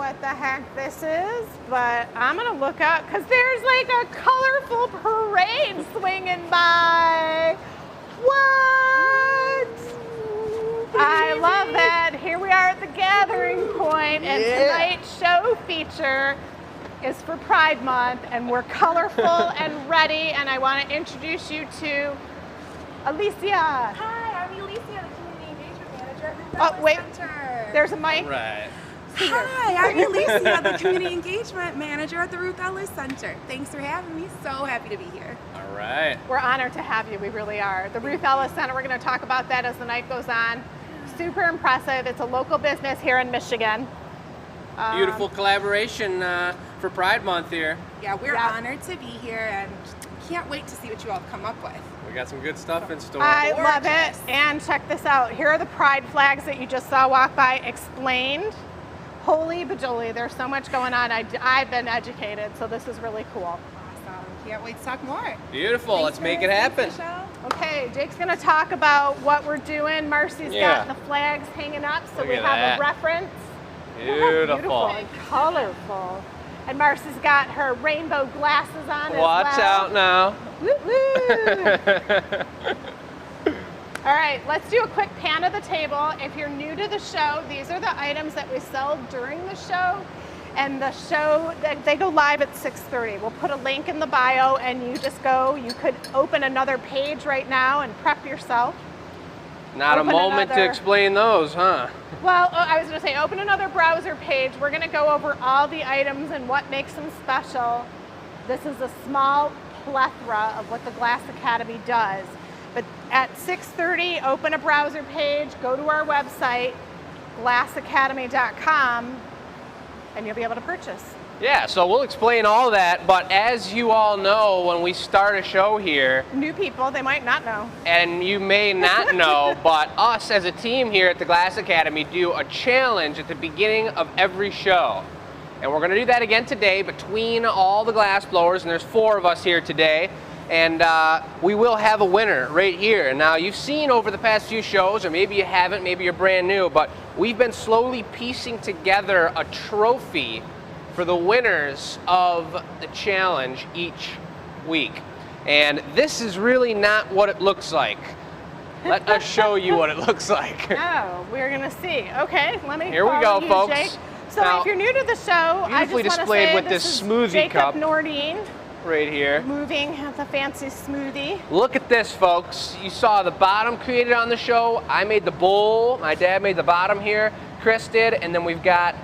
what the heck this is, but I'm gonna look up because there's like a colorful parade swinging by. What? I love that. Here we are at the gathering point, and tonight's show feature is for Pride Month, and we're colorful and ready, and I want to introduce you to Alicia. Hi, I'm Alicia, the Community Engagement Manager at Ruth Ellis Oh, wait. Center. There's a mic. All right. Hi, I'm Alicia, the Community Engagement Manager at the Ruth Ellis Center. Thanks for having me. So happy to be here. All right. We're honored to have you. We really are. The Ruth Ellis Center, we're going to talk about that as the night goes on. Super impressive. It's a local business here in Michigan. Beautiful collaboration for Pride Month here. Yeah, we're honored to be here and can't wait to see what you all come up with. We got some good stuff in store. I love it. And check this out. Here are the Pride flags that you just saw walk by, explained. Holy bajoli, there's so much going on. I've been educated, so this is really cool. Awesome. Can't wait to talk more. Beautiful. Let's make it happen. Okay, Jake's going to talk about what we're doing. Marcy's got the flags hanging up, so Look we at have that. a reference. Beautiful. And colorful. And Marcy's got her rainbow glasses on Watch as well. out now. Woo woo! All right, let's do a quick pan of the table. If you're new to the show, these are the items that we sell during the show. And the show, they go live at 6:30. We'll put a link in the bio and you just go. You could open another page right now and prep yourself. Not Open a moment to another- explain those, huh? Well, I was going to say, open another browser page. We're going to go over all the items and what makes them special. This is a small plethora of what the Glass Academy does. But at 6:30, open a browser page, go to our website, glassacademy.com, and you'll be able to purchase. Yeah, so we'll explain all that, but as you all know, when we start a show here, New people, they might not know. and you may not know, but us as a team here at the Glass Academy do a challenge at the beginning of every show. And we're going to do that again today between all the glass blowers, and there's 4 of us here today. And we will have a winner right here. Now, you've seen over the past few shows, or maybe you haven't, maybe you're brand new, but we've been slowly piecing together a trophy for the winners of the challenge each week. And this is really not what it looks like. Let us show you what it looks like. Oh, we're going to see. Okay, let me Here we follow go, you, folks. Jake. So Now, if you're new to the show, I just beautifully want to displayed say with this this is smoothie Jacob cup. Nordine. Right here. Moving the fancy smoothie. Look at this, folks. You saw the bottom created on the show. I made the bowl. My dad made the bottom here. Chris did. And then we've got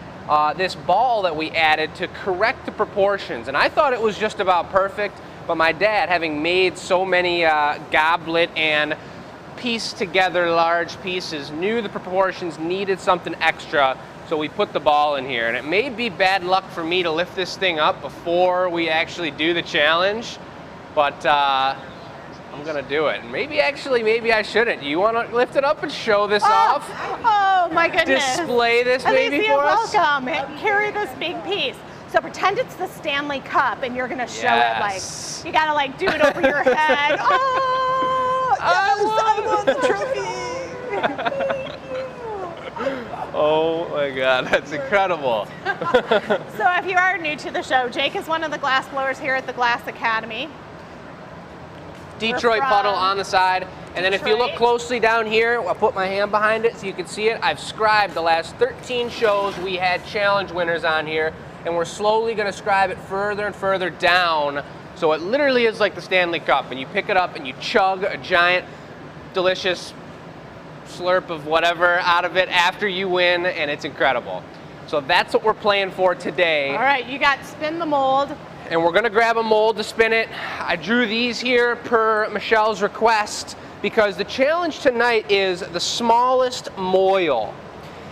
this ball that we added to correct the proportions. And I thought it was just about perfect. But my dad, having made so many goblet and pieced together large pieces, knew the proportions needed something extra. So we put the ball in here, and it may be bad luck for me to lift this thing up before we actually do the challenge, but I'm gonna do it. Maybe I shouldn't. You wanna lift it up and show this off? Oh my goodness. Display this maybe Alicia, for us? welcome. Carry this big piece. So pretend it's the Stanley Cup and you're gonna show it like, you gotta like do it over your head. Oh, I won the trophy. Oh my God, that's incredible. So if you are new to the show, Jake is one of the glass blowers here at the Glass Academy. Detroit from puddle on the side. And then if you look Detroit. closely down here, I'll put my hand behind it so you can see it. I've scribed the last 13 shows we had challenge winners on here, and we're slowly gonna scribe it further and further down. So it literally is like the Stanley Cup, and you pick it up and you chug a giant, delicious slurp of whatever out of it after you win, and it's incredible. So that's what we're playing for today. All right, you got spin the mold. And we're gonna grab a mold to spin it. I drew these here per Michelle's request because the challenge tonight is the smallest moil.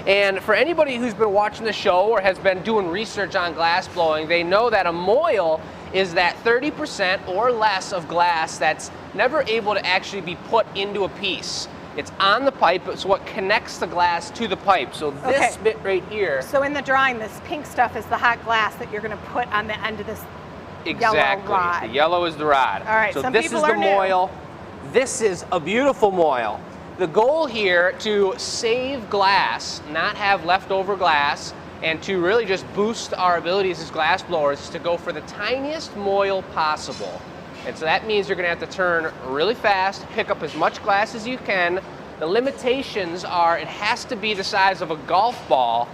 And for anybody who's been watching the show or has been doing research on glass blowing, they know that a moil is that 30% or less of glass that's never able to actually be put into a piece. It's on the pipe, it's what connects the glass to the pipe. So this bit right here. So in the drawing, this pink stuff is the hot glass that you're gonna put on the end of this Exactly. yellow rod. The yellow is the rod. All right, so some this people is the are new. moil. This is a beautiful moil. The goal here to save glass, not have leftover glass, And to really just boost our abilities as glass blowers is to go for the tiniest moil possible. And so that means you're gonna have to turn really fast, pick up as much glass as you can. The limitations are it has to be the size of a golf ball,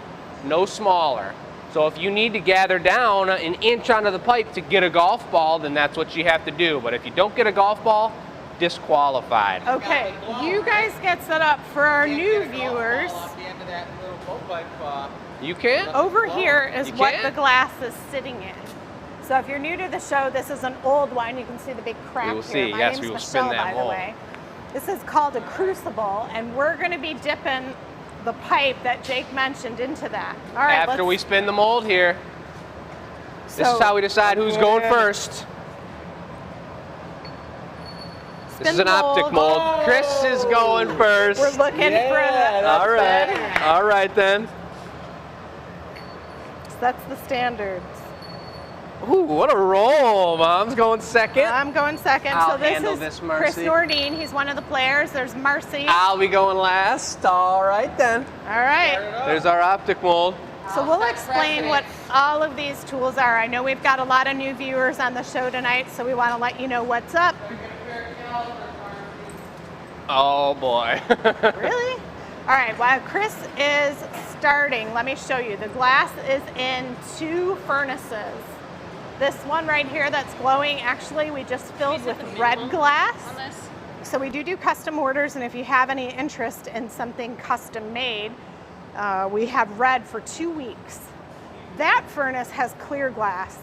no smaller. So if you need to gather down an inch onto the pipe to get a golf ball, then that's what you have to do. But if you don't get a golf ball, disqualified. Okay, you guys get set up for our new viewers. You can? Over here is You what can? the glass is sitting in. So if you're new to the show, this is an old one. You can see the big crack We will here. see. My Yes, name's we will Michelle, spin that by the mold. way. This is called a crucible, and we're going to be dipping the pipe that Jake mentioned into that. All right. After we spin the mold here, this is how we decide who's going first. This is an optic mold. Chris is going first. We're looking for the. All right. All right then. So that's the standards. Ooh, what a roll. Mom's going second. I'm going second. I'll so this handle is this, Chris Marcy. Nordine. He's one of the players. There's Marcy. I'll be going last. All right then. All right. There's our optic mold. So we'll explain what all of these tools are. I know we've got a lot of new viewers on the show tonight, so we want to let you know what's up. Oh boy. Really? All right, while Chris is starting, let me show you. The glass is in 2 furnaces. This one right here that's glowing, actually we just filled with red glass. So we do custom orders, and if you have any interest in something custom made, we have red for 2 weeks. That furnace has clear glass.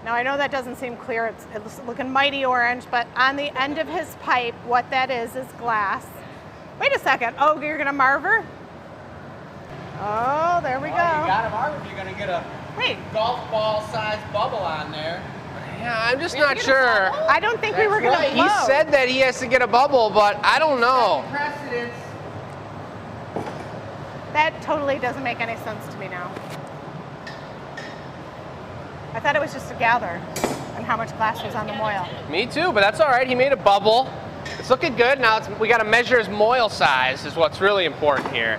Now I know that doesn't seem clear, it's looking mighty orange, but on the end of his pipe, what that is glass. Wait a second, oh, you're gonna marver? Oh, there we go. You got to mark if you're going to get a golf ball sized bubble on there. Yeah, I'm just not sure. I don't think we were gonna blow. He said that he has to get a bubble, but I don't know. Precedence. That totally doesn't make any sense to me now. I thought it was just a gather and how much glass was on the moil. Me too, but that's all right. He made a bubble. It's looking good. Now we got to measure his moil size is what's really important here.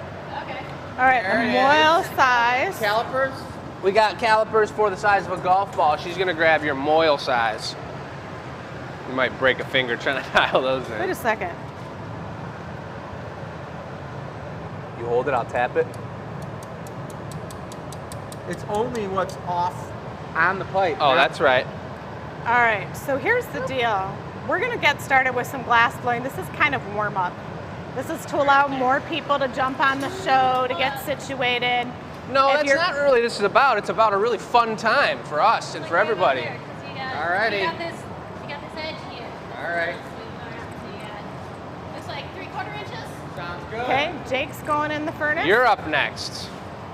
All right, the moil size. Calipers. We got calipers for the size of a golf ball. She's going to grab your moil size. You might break a finger trying to dial those in. Wait a second. You hold it, I'll tap it. It's only what's off on the pipe. Oh, that's right. All right, so here's the deal. We're gonna get started with some glass blowing. This is kind of warm up. This is to allow more people to jump on the show, to get situated. No, If that's you're- not really what this is about. It's about a really fun time for us and for everybody. Alrighty. You got this edge here. All right. Looks like 3/4 inches. Sounds good. Okay, Jake's going in the furnace. You're up next.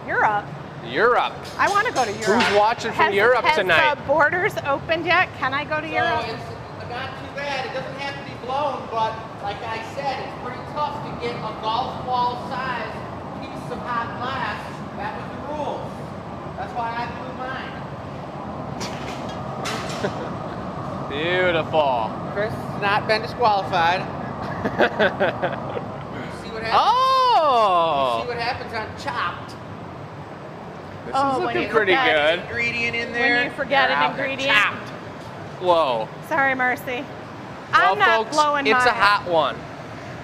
You're up. You're up. I want to go to Europe. Who's watching from Europe tonight? Has the borders opened yet? Can I go to Europe? So it's not too bad. It doesn't have to be blown, but like I said, it's pretty tough to get a golf ball size piece of hot glass. That was the rules. That's why I blew mine. Beautiful. Chris has not been disqualified. See what happens? Oh! See what happens on Chopped. This Oh, is when looking you pretty forget- good. Ingredient in there. When you forget an You're out there. ingredient. Chopped. Whoa. Sorry, Mercy. Well, I'm not folks, blowing it's mine. a hot one.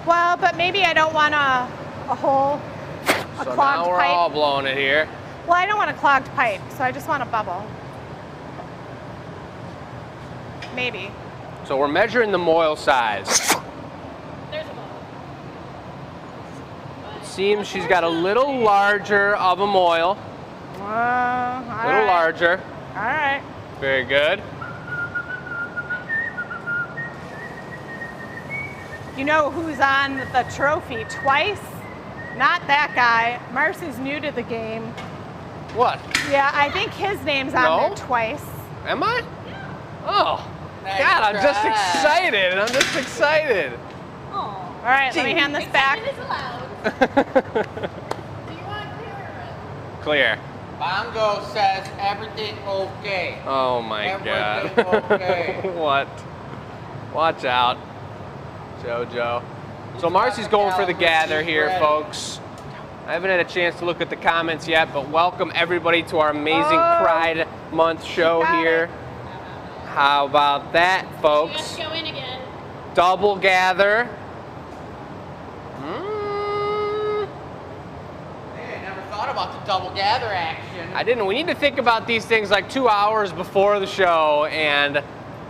Well, but maybe I don't want a hole, a So clogged now we're pipe. all blowing it here. Well, I don't want a clogged pipe, so I just want a bubble. Maybe. So we're measuring the moil size. There's a bubble. Seems she's got a little larger of a moil. All A little larger. All right. Very good. You know who's on the trophy twice? Not that guy. Marcy's new to the game. What? Yeah, I think his name's on No? there twice. Am I? Oh. Nice God, I'm just try. excited. I'm just excited. Oh. All right, let me hand this back. Excitement is allowed. Do you want clear or red? Clear. Bongo says everything okay. Oh my Everything God. okay. What? Watch out, JoJo. So Marcy's going for the gather here, folks. I haven't had a chance to look at the comments yet, but welcome everybody to our amazing Pride Month show here. How about that, folks? Let's go in again. Double gather. Hey, I never thought about the double gather action. I didn't. We need to think about these things like 2 hours before the show and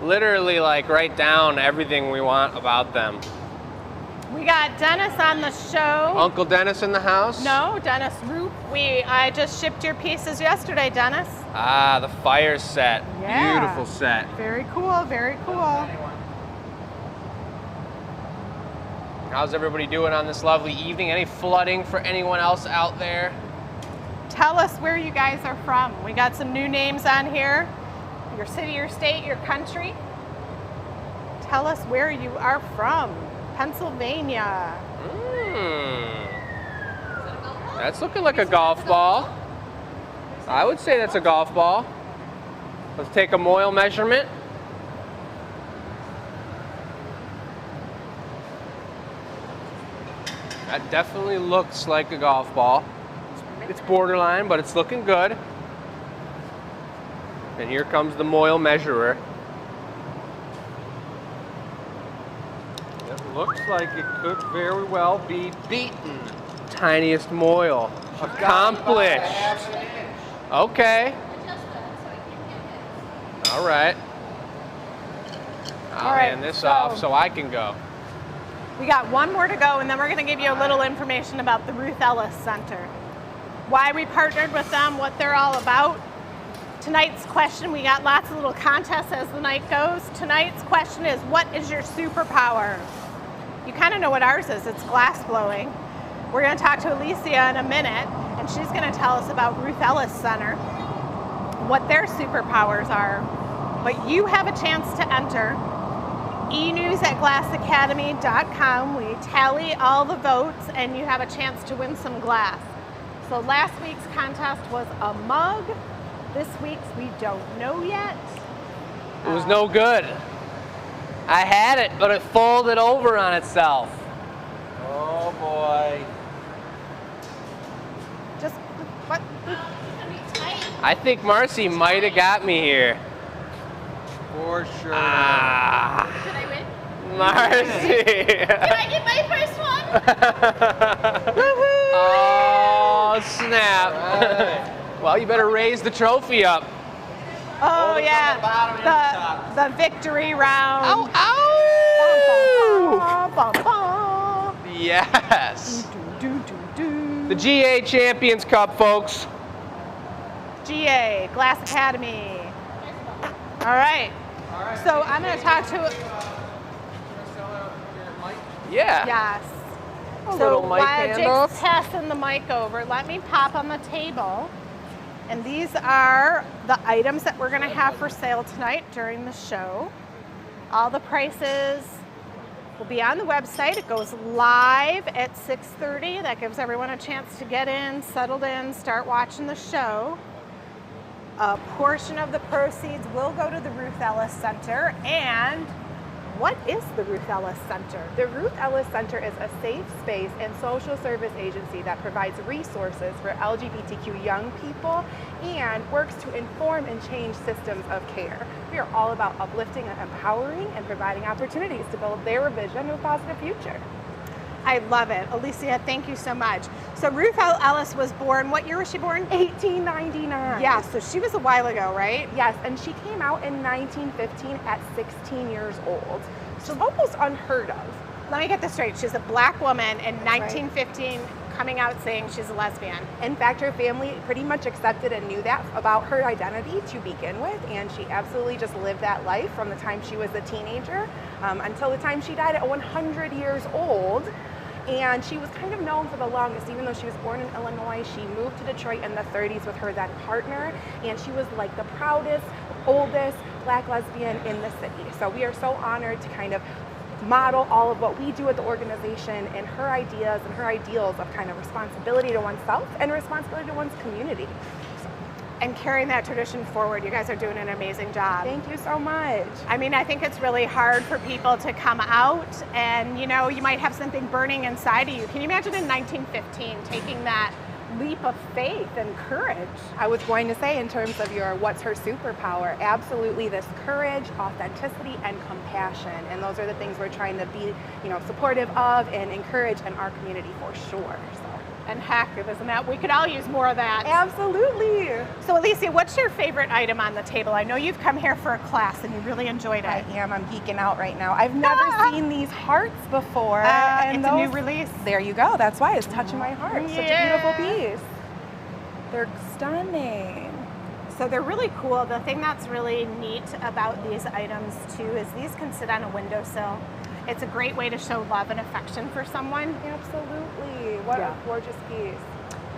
literally like write down everything we want about them. We got Dennis on the show. Uncle Dennis in the house? No, Dennis Roop. I just shipped your pieces yesterday, Dennis. Ah, the fire set. Yeah. Beautiful set. Very cool, very cool. How's everybody doing on this lovely evening? Any flooding for anyone else out there? Tell us where you guys are from. We got some new names on here. Your city, your state, your country. Tell us where you are from. Pennsylvania. That's looking like a golf ball. I would say that's a golf ball. Let's take a Moyle measurement. That definitely looks like a golf ball. It's borderline, but it's looking good. And here comes the Moyle measurer. It looks like it could very well be beaten. Tiniest Moyle. Accomplished. Okay. Adjust that so I can get hit. All right. I'll right, hand this so- off so I can go. We got one more to go, and then we're going to give you a little information about the Ruth Ellis Center. Why we partnered with them, what they're all about. Tonight's question, we got lots of little contests as the night goes. Tonight's question is, what is your superpower? You kind of know what ours is. It's glass blowing. We're going to talk to Alicia in a minute, and she's going to tell us about Ruth Ellis Center, what their superpowers are. But you have a chance to enter. enews@glassacademy.com. We tally all the votes, and you have a chance to win some glass. So last week's contest was a mug. This week's we don't know yet. It was no good. I had it, but it folded over on itself. Oh boy. Just what? It's gonna be tight. I think Marcy might have got me here. For sure. Ah, Did I win? Marcy. Can I get my first one? Oh, snap. Right. Well, you better raise the trophy up. Oh Hold it yeah, from the bottom and the top. the victory round. Ow, ow! Bum, bum, bum. Yes. Do, do, do, do. The GA Champions Cup, folks. GA, Glass Academy. All right. So I'm going to talk to. Yeah. Yes. A So little mic while handoff. Jake's passing the mic over, let me pop on the table. And these are the items that we're going to have for sale tonight during the show. All the prices will be on the website. It goes live at 6:30. That gives everyone a chance to get in, settled in, start watching the show. A portion of the proceeds will go to the Ruth Ellis Center. And what is the Ruth Ellis Center? The Ruth Ellis Center is a safe space and social service agency that provides resources for LGBTQ young people and works to inform and change systems of care. We are all about uplifting and empowering and providing opportunities to build their vision of a positive future. I love it. Alicia, thank you so much. So Ruth Ellis was born, what year was she born? 1899. Yeah, so she was a while ago, right? Yes, and she came out in 1915 at 16 years old. So almost unheard of. Let me get this straight. She's a black woman in 1915 coming out saying she's a lesbian. In fact, her family pretty much accepted and knew that about her identity to begin with, and she absolutely just lived that life from the time she was a teenager until the time she died at 100 years old. And she was kind of known for the longest, even though she was born in Illinois. She moved to Detroit in the 30s with her then partner, and she was like the proudest, oldest black lesbian in the city. So we are so honored to kind of model all of what we do at the organization and her ideas and her ideals of kind of responsibility to oneself and responsibility to one's community. and carrying that tradition forward. You guys are doing an amazing job. Thank you so much. I mean, I think it's really hard for people to come out and, you know, you might have something burning inside of you. Can you imagine in 1915 taking that leap of faith and courage? I was going to say, in terms of your what's her superpower, absolutely this courage, authenticity, and compassion. And those are the things we're trying to be, you know, supportive of and encourage in our community for sure. So. And heck, isn't that, we could all use more of that. Absolutely. So Alicia, what's your favorite item on the table? I know you've come here for a class and you really enjoyed it. I am. I'm geeking out right now. I've never seen these hearts before. It's a new release. There you go. That's why it's touching my heart. Yeah. Such a beautiful piece. They're stunning. So they're really cool. The thing that's really neat about these items too is these can sit on a windowsill. It's a great way to show love and affection for someone. Absolutely. What Yeah. a gorgeous piece.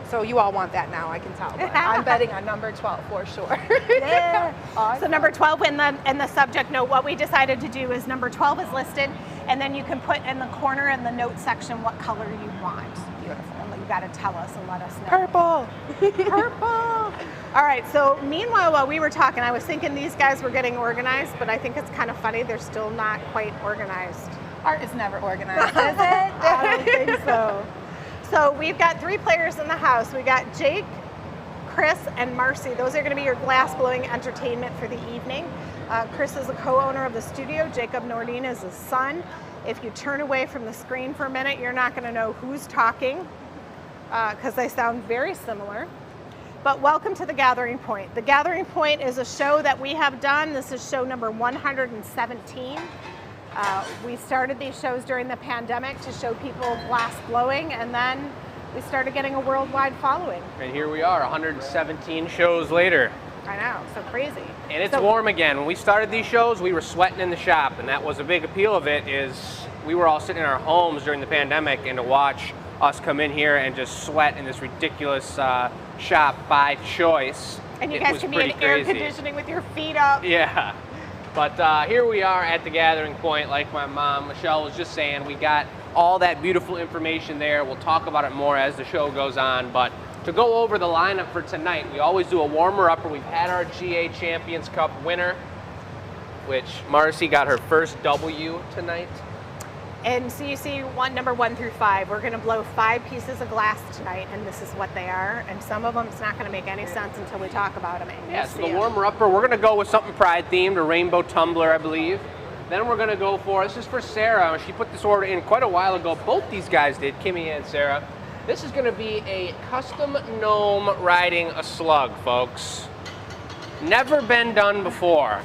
So you all want that now, I can tell. But I'm betting on number 12 for sure. Yeah. Awesome. So number 12 in the subject note, what we decided to do is number 12 is listed, and then you can put in the corner in the note section what color you want. Beautiful. And you got to tell us and let us know. Purple. Purple. All right, so meanwhile, while we were talking, I was thinking these guys were getting organized, but I think it's kind of funny they're still not quite organized. Art is never organized, is it? I don't think so. So we've got 3 players in the house. We got Jake, Chris, and Marcy. Those are going to be your glass blowing entertainment for the evening. Chris is a co-owner of the studio. Jacob Nordine is his son. If you turn away from the screen for a minute, you're not going to know who's talking because they sound very similar. But welcome to The Gathering Point. The Gathering Point is a show that we have done. This is show number 117. We started these shows during the pandemic to show people glass blowing, and then we started getting a worldwide following. And here we are, 117 shows later. I know, so crazy. And it's warm again. When we started these shows, we were sweating in the shop, and that was a big appeal of it, is we were all sitting in our homes during the pandemic, and to watch us come in here and just sweat in this ridiculous shop by choice. And you it guys was can be in pretty air crazy. conditioning with your feet up. Yeah. But here we are at the Gathering Point, like my mom, Michelle, was just saying. We got all that beautiful information there. We'll talk about it more as the show goes on. But to go over the lineup for tonight, we always do a warmer-upper. We've had our GA Champions Cup winner, which Marcy got her first W tonight. And so you see number 1 through 5. We're going to blow 5 pieces of glass tonight, and this is what they are. And some of them, it's not going to make any sense until we talk about them. Yeah, so the warmer-upper, we're going to go with something Pride-themed, a rainbow tumbler, I believe. Then we're going to go for, this is for Sarah. She put this order in quite a while ago. Both these guys did, Kimmy and Sarah. This is going to be a custom gnome riding a slug, folks. Never been done before.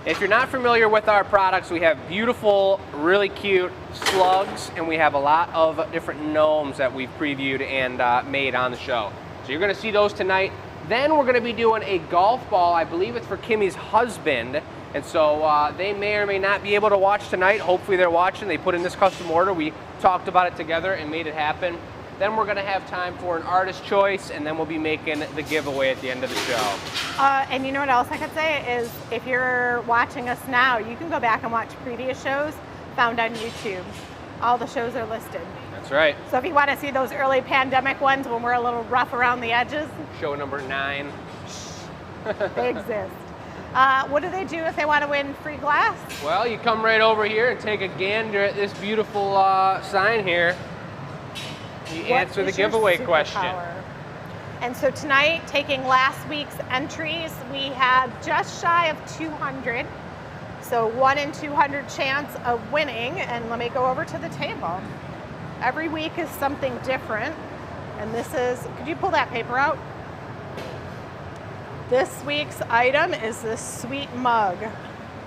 If you're not familiar with our products, we have beautiful, really cute slugs, and we have a lot of different gnomes that we've previewed and made on the show. So you're going to see those tonight. Then we're going to be doing a golf ball. I believe it's for Kimmy's husband, and so they may or may not be able to watch tonight. Hopefully they're watching. They put in this custom order. We talked about it together and made it happen. Then we're going to have time for an artist choice, and then we'll be making the giveaway at the end of the show. And you know what else I could say is if you're watching us now, you can go back and watch previous shows found on YouTube. All the shows are listed. That's right. So if you want to see those early pandemic ones when we're a little rough around the edges, Show number 9. they exist. What do they do if they want to win free glass? Well, you come right over here and take a gander at this beautiful sign here. You answer the giveaway question. And so tonight, taking last week's entries, we have just shy of 200. So 1 in 200 chance of winning. And let me go over to the table. Every week is something different. And this is, could you pull that paper out? This week's item is this sweet mug.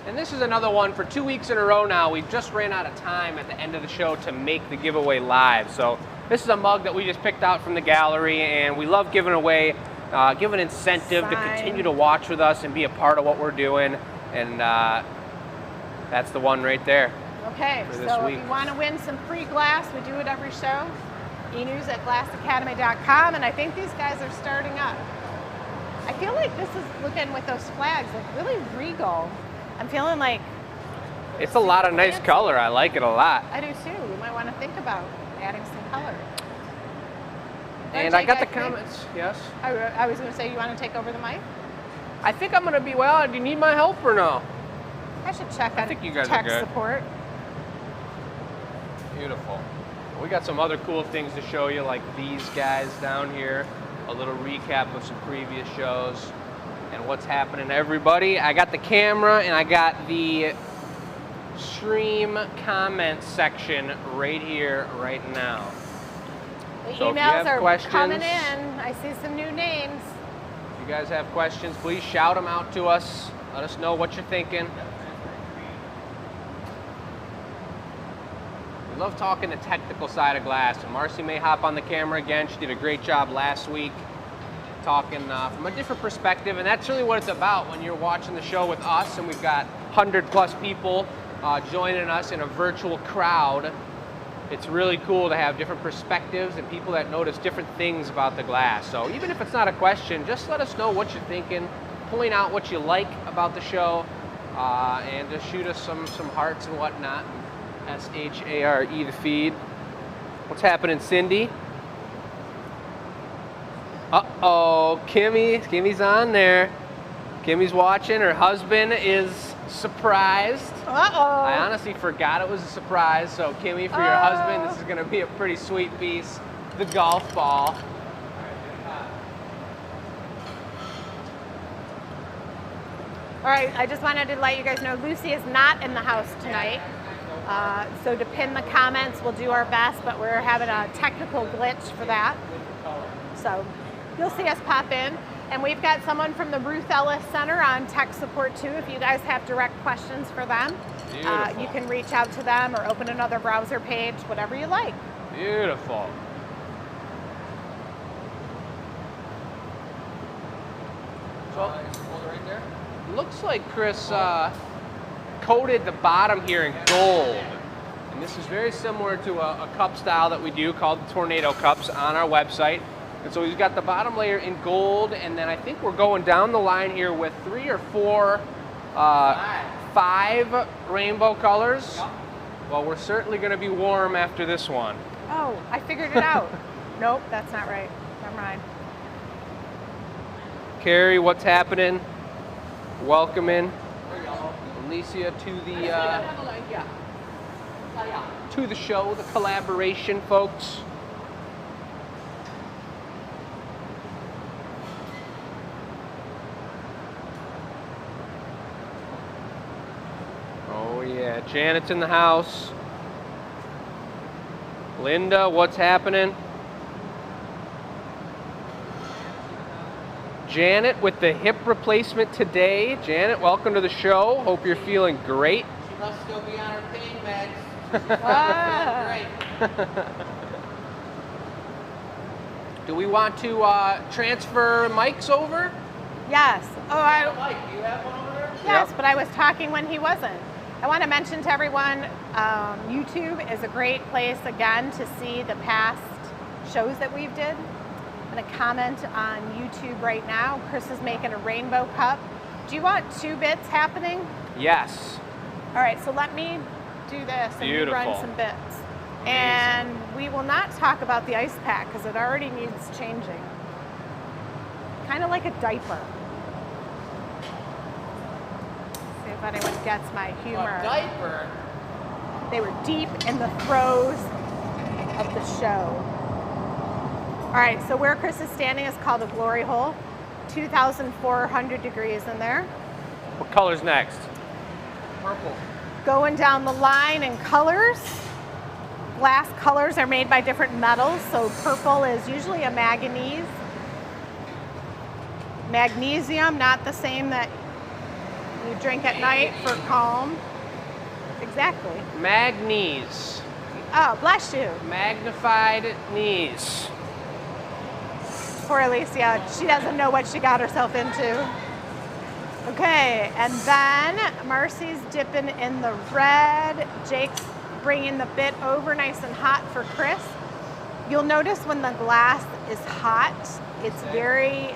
And this is another one for 2 weeks in a row now. We just ran out of time at the end of the show to make the giveaway live. So this is a mug that we just picked out from the gallery, and we love giving away, give an incentive to continue to watch with us and be a part of what we're doing. And that's the one right there. Okay, for this so week. if you want to win some free glass, we do it every show. eNews at glassacademy.com, and I think these guys are starting up. I feel like this is looking with those flags, like really regal. I'm feeling like It's a lot of nice color. I like it a lot. I do too. We might want to think about adding some color. And I got the comments, yes. I was going to say, you want to take over the mic? I think I'm going to be, well, do you need my help or no? I should check on think you guys are tech good. support. Beautiful. We got some other cool things to show you, like these guys down here. A little recap of some previous shows and what's happening to everybody. I got the camera and I got the stream comment section right here, right now. The So if you emails have are questions- coming in. I see some new names. If you guys have questions, please shout them out to us. Let us know what you're thinking. We love talking the technical side of glass, and Marcy may hop on the camera again. She did a great job last week talking from a different perspective, and that's really what it's about when you're watching the show with us, and we've got 100+ people joining us in a virtual crowd. It's really cool to have different perspectives and people that notice different things about the glass. So even if it's not a question, just let us know what you're thinking, point out what you like about the show, and just shoot us some hearts and whatnot. SHARE the feed. What's happening, Cindy? Uh-oh, Kimmy's on there. Kimmy's watching. Her husband is surprised. Uh-oh. I honestly forgot it was a surprise. So Kimmy, for your husband, this is going to be a pretty sweet piece. The golf ball. All right, I just wanted to let you guys know Lucy is not in the house tonight. So to pin the comments, we'll do our best, but we're having a technical glitch for that. So you'll see us pop in. And we've got someone from the Ruth Ellis Center on tech support too. If you guys have direct questions for them, you can reach out to them or open another browser page, whatever you like. Beautiful. So, right there. Looks like Chris coated the bottom here in gold. And this is very similar to a cup style that we do called the Tornado Cups on our website. And so he's got the bottom layer in gold, and then I think we're going down the line here with 3 or 4, 5 rainbow colors. Yep. Well, we're certainly going to be warm after this one. Oh, I figured it out. Nope, that's not right. Never mind. Carrie, what's happening? Welcoming Alicia to the show, the collaboration, folks. Oh yeah, Janet's in the house. Linda, what's happening? Janet with the hip replacement today. Janet, welcome to the show. Hope you're feeling great. She must still be on her pain meds. Ah. Great. Do we want to transfer mics over? Yes. Oh, Mike, do you have one over there? yes, Yep. but I was talking when he wasn't. I want to mention to everyone, YouTube is a great place, again, to see the past shows that we've did. I'm going to comment on YouTube right now. Chris is making a rainbow cup. Do you want 2 bits happening? Yes. All right, so let me do this and you run Beautiful. some bits. And we will not talk about the ice pack because it already needs changing. Kind of like a diaper. See if anyone gets my humor. A diaper? They were deep in the throes of the show. All right, so where Chris is standing is called a glory hole. 2,400 degrees in there. What color's next? Purple. Going down the line in colors. Glass colors are made by different metals, so purple is usually a manganese. Magnesium, not the same that you drink at night for calm. Exactly. Magnese. Oh, bless you. Magnified knees. Poor Alicia, she doesn't know what she got herself into. Okay, and then Marcy's dipping in the red. Jake's bringing the bit over nice and hot for Chris. You'll notice when the glass is hot, it's very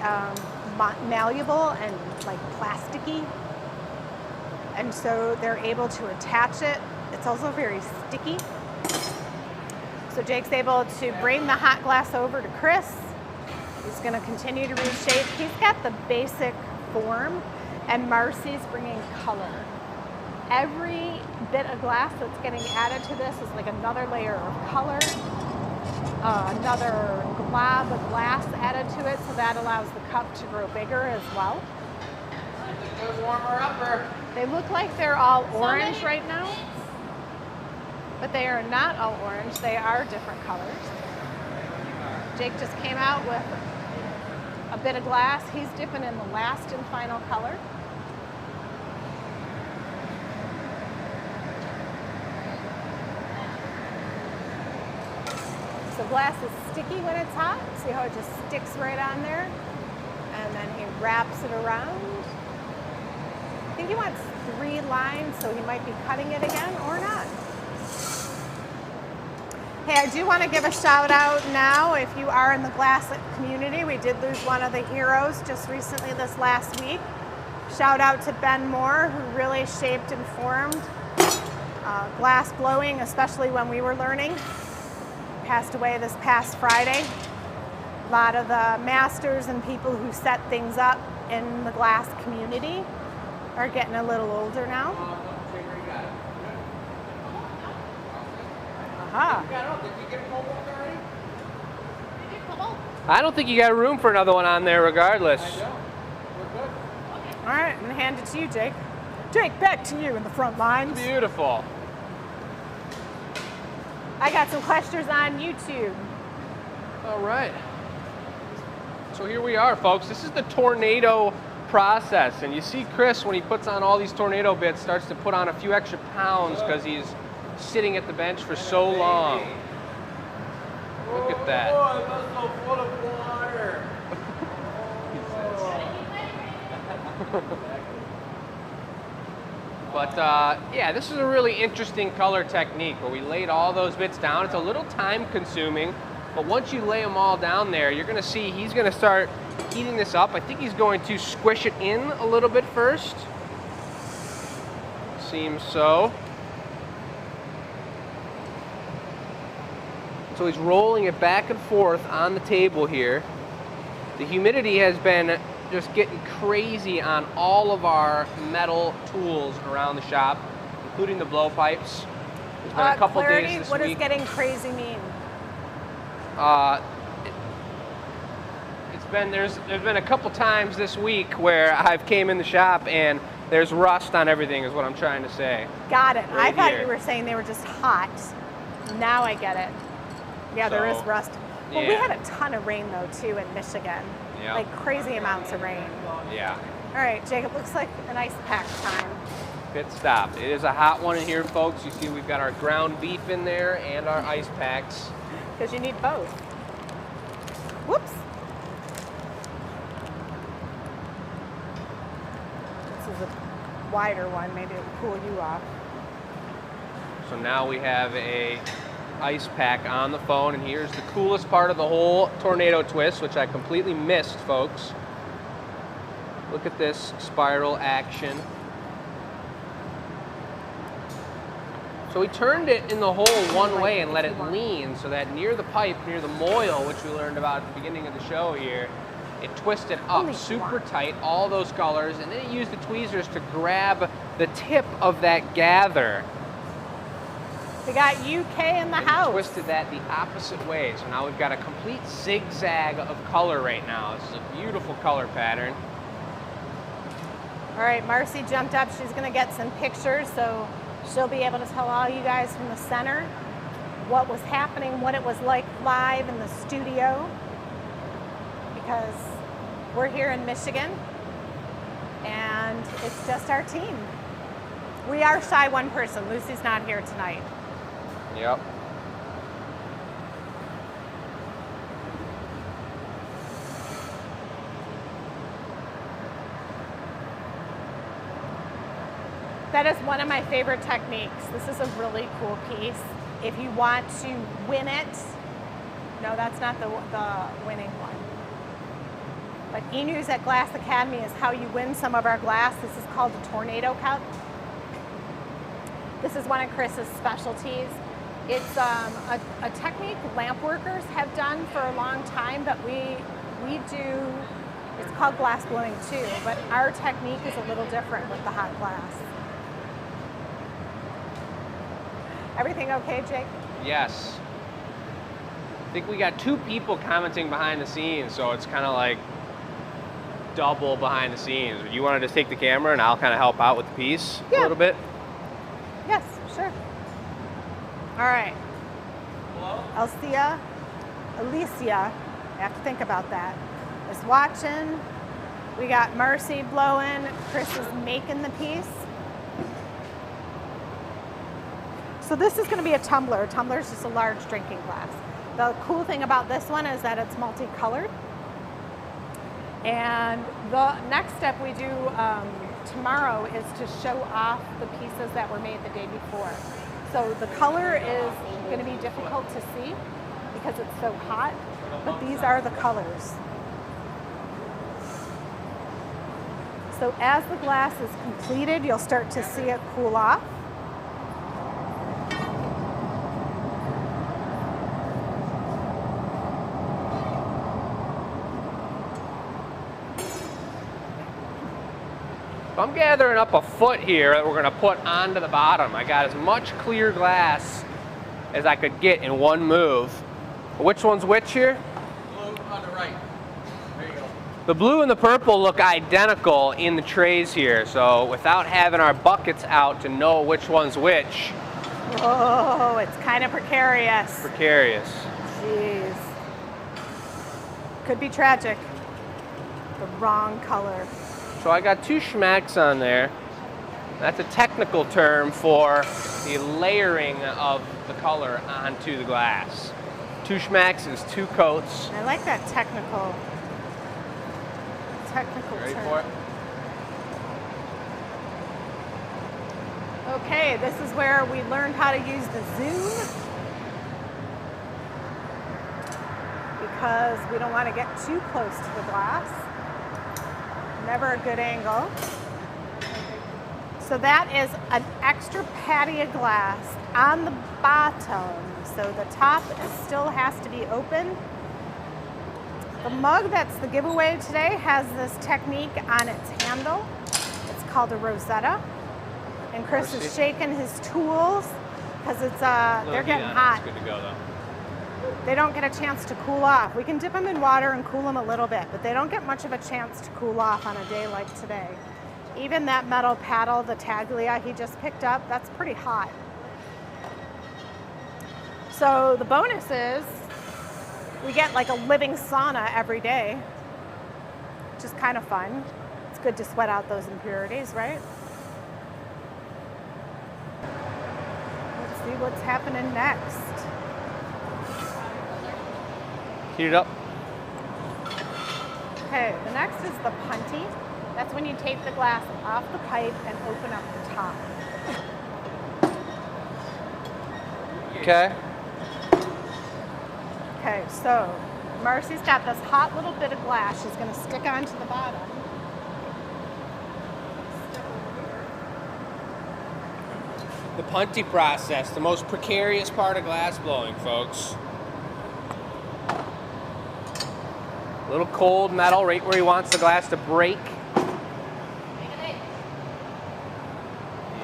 malleable and like plasticky. And so they're able to attach it. It's also very sticky. So Jake's able to bring the hot glass over to Chris. He's going to continue to reshape. He's got the basic form, and Marcy's bringing color. Every bit of glass that's getting added to this is like another layer of color, another glob of glass added to it, so that allows the cup to grow bigger as well. Good warmer upper. They look like they're all orange right now, but they are not all orange. They are different colors. Jake just came out with a bit of glass. He's dipping in the last and final color. So glass is sticky when it's hot. See how it just sticks right on there? And then he wraps it around. I think he wants 3 lines, so he might be cutting it again or not. Hey, I do want to give a shout out now if you are in the glass community. We did lose one of the heroes just recently this last week. Shout out to Ben Moore, who really shaped and formed glass blowing, especially when we were learning. Passed away this past Friday. A lot of the masters and people who set things up in the glass community are getting a little older now. I don't think you got room for another one on there regardless. All right, I'm gonna hand it to you, Jake. Jake, back to you in the front lines. Beautiful. I got some questions on YouTube. All right. So here we are, folks. This is the tornado process. And you see Chris, when he puts on all these tornado bits, starts to put on a few extra pounds because he's sitting at the bench for so long. Look at that. Oh, it was so full of water. But yeah, this is a really interesting color technique where we laid all those bits down. It's a little time consuming, but once you lay them all down there, you're gonna see he's gonna start heating this up. I think he's going to squish it in a little bit first. Seems so. So he's rolling it back and forth on the table here. The humidity has been just getting crazy on all of our metal tools around the shop, including the blowpipes. There's been a couple clarity, days this what week. does getting crazy mean? There's been a couple times this week where I've came in the shop and there's rust on everything is what I'm trying to say. Got it. Right I thought here. you were saying they were just hot. Now I get it. Yeah, there is So, rust. Well, we yeah. had a ton of rain though too in Michigan. Yeah. Like crazy amounts of rain. Yeah. All right, Jacob, looks like an ice pack time. Pit stop. It is a hot one in here, folks. You see we've got our ground beef in there and our ice packs. Because you need both. Whoops. This is a wider one. Maybe it'll cool you off. So now we have a ice pack on the phone, and here's the coolest part of the whole tornado twist, which I completely missed, folks. Look at this spiral action. So we turned it in the hole one way and let it lean so that near the pipe, near the moil, which we learned about at the beginning of the show here, it twisted up super tight, all those colors, and then it used the tweezers to grab the tip of that gather. We got UK in the house. Twisted that the opposite way. So now we've got a complete zigzag of color right now. This is a beautiful color pattern. All right, Marcy jumped up. She's gonna get some pictures, so she'll be able to tell all you guys from the center what was happening, what it was like live in the studio, because we're here in Michigan and it's just our team. We are shy one person. Lucy's not here tonight. Yep. That is one of my favorite techniques. This is a really cool piece. If you want to win it, no, that's not the winning one. But E-News at Glass Academy is how you win some of our glass. This is called a tornado cup. This is one of Chris's specialties. It's a technique lamp workers have done for a long time, but we we do, it's called glass blowing too, but our technique is a little different with the hot glass. Everything okay, Jake? Yes. I think we got 2 people commenting behind the scenes, so it's kind of like double behind the scenes. You want to just take the camera and I'll kind of help out with the piece a little bit? Yes, sure. All right. Hello? Alicia, I have to think about that, is watching. We got Mercy blowing. Chris is making the piece. So this is going to be a tumbler. A tumbler is just a large drinking glass. The cool thing about this one is that it's multicolored. And the next step we do tomorrow is to show off the pieces that were made the day before. So the color is going to be difficult to see because it's so hot, but these are the colors. So as the glass is completed, you'll start to see it cool off. I'm gathering up a foot here that we're going to put onto the bottom. I got as much clear glass as I could get in one move. Which one's which here? Blue on the right. There you go. The blue and the purple look identical in the trays here, so without having our buckets out to know which one's which. Oh, it's kind of precarious. Precarious. Jeez. Could be tragic. The wrong color. So I got 2 schmacks on there. That's a technical term for the layering of the color onto the glass. 2 schmacks is 2 coats. I like that technical Ready term. for it? Okay, this is where we learned how to use the zoom because we don't want to get too close to the glass. Never a good angle. So that is an extra patty of glass on the bottom. So the top still has to be open. The mug that's the giveaway today has this technique on its handle. It's called a Rosetta. And Chris is shaking his tools because it's they're getting hot. It's good to go though. They don't get a chance to cool off. We can dip them in water and cool them a little bit, but they don't get much of a chance to cool off on a day like today. Even that metal paddle, the Taglia he just picked up, that's pretty hot. So the bonus is we get like a living sauna every day, which is kind of fun. It's good to sweat out those impurities, right? Let's see what's happening next. Heat it up. Okay, the next is the punty. That's when you take the glass off the pipe and open up the top. Okay. Okay, so Marcy's got this hot little bit of glass she's going to stick onto the bottom. The punty process, the most precarious part of glass blowing, folks. A little cold metal right where he wants the glass to break.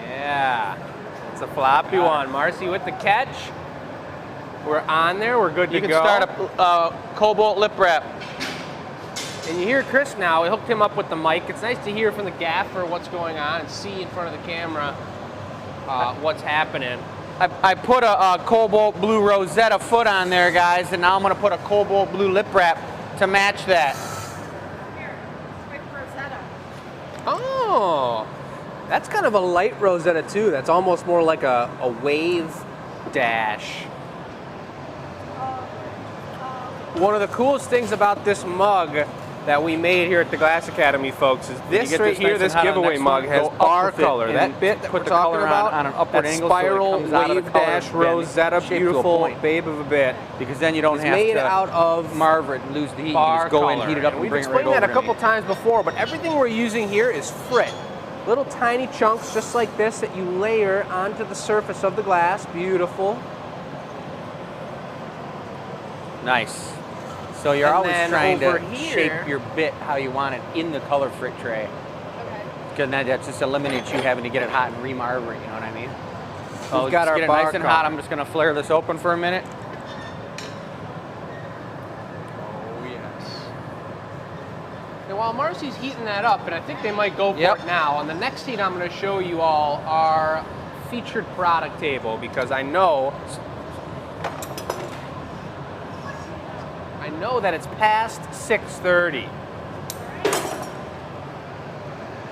Yeah, it's a floppy one. Marcy with the catch. We're on there, we're good to go. You can start a cobalt lip wrap. And you hear Chris now, we hooked him up with the mic. It's nice to hear from the gaffer what's going on and see in front of the camera what's happening. I put a cobalt blue Rosetta foot on there, guys, and now I'm going to put a cobalt blue lip wrap to match that. Here, quick Rosetta. Oh, that's kind of a light Rosetta too. That's almost more like a wave dash. One of the coolest things about this mug that we made here at the Glass Academy, folks, is this right here, this giveaway mug has our color. That bit that we're talking about, on an upward that angle, so it spiral comes out of the wave color dash bend, Rosetta, shaped to a beautiful point. babe of a bit. Because then you don't It's have made to out of marver it and lose the heat. You bar just go color. in, heat it up, and We've bring it right explained over that a couple again. times before, but everything we're using here is frit. Little tiny chunks just like this that you layer onto the surface of the glass. Beautiful. Nice. So you're And always then trying over to here- shape your bit how you want it in the color frit tray. Okay. Because then that just eliminates you having to get it hot and remarble it, you know what I mean? So We've got just our get it bar nice and color. hot. I'm just gonna flare this open for a minute. Oh, yes. And while Marcy's heating that up, and I think they might go for Yep. it now, on the next heat I'm going to show you all our featured product table, because I know that it's past 6:30.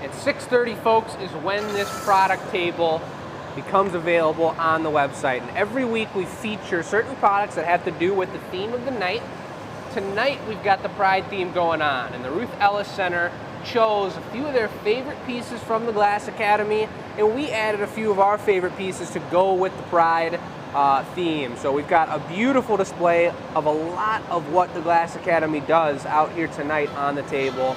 And 6:30, folks, is when this product table becomes available on the website. And every week we feature certain products that have to do with the theme of the night. Tonight we've got the Pride theme going on, and the Ruth Ellis Center chose a few of their favorite pieces from the Glass Academy, and we added a few of our favorite pieces to go with the Pride theme. So we've got a beautiful display of a lot of what the Glass Academy does out here tonight on the table.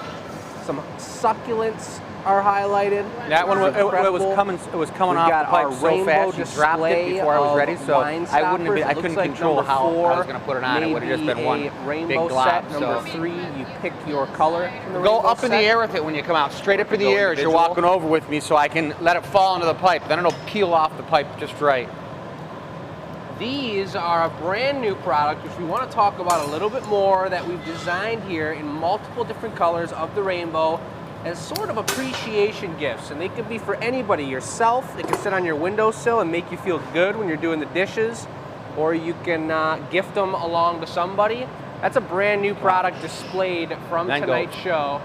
Some succulents are highlighted. That one was, it was Incredible. coming. It was coming We've off got the pipe our so rainbow fast. You dropped it display before I was of ready, so wine I wouldn't have been, I stoppers. It couldn't looks like control number how I 4, was going to put it on. It would have just been maybe one a rainbow big glob. set. Number So 3, you pick your color from the go rainbow up in the set. air with it when you come out, straight up in the Go air as you're individual. walking over with me, so I can let it fall into the pipe. Then it'll peel off the pipe just right. These are a brand new product, which we want to talk about a little bit more, that we've designed here in multiple different colors of the rainbow as sort of appreciation gifts. And they could be for anybody, yourself. They can sit on your windowsill and make you feel good when you're doing the dishes, or you can gift them along to somebody. That's a brand new product displayed from Then go. tonight's show.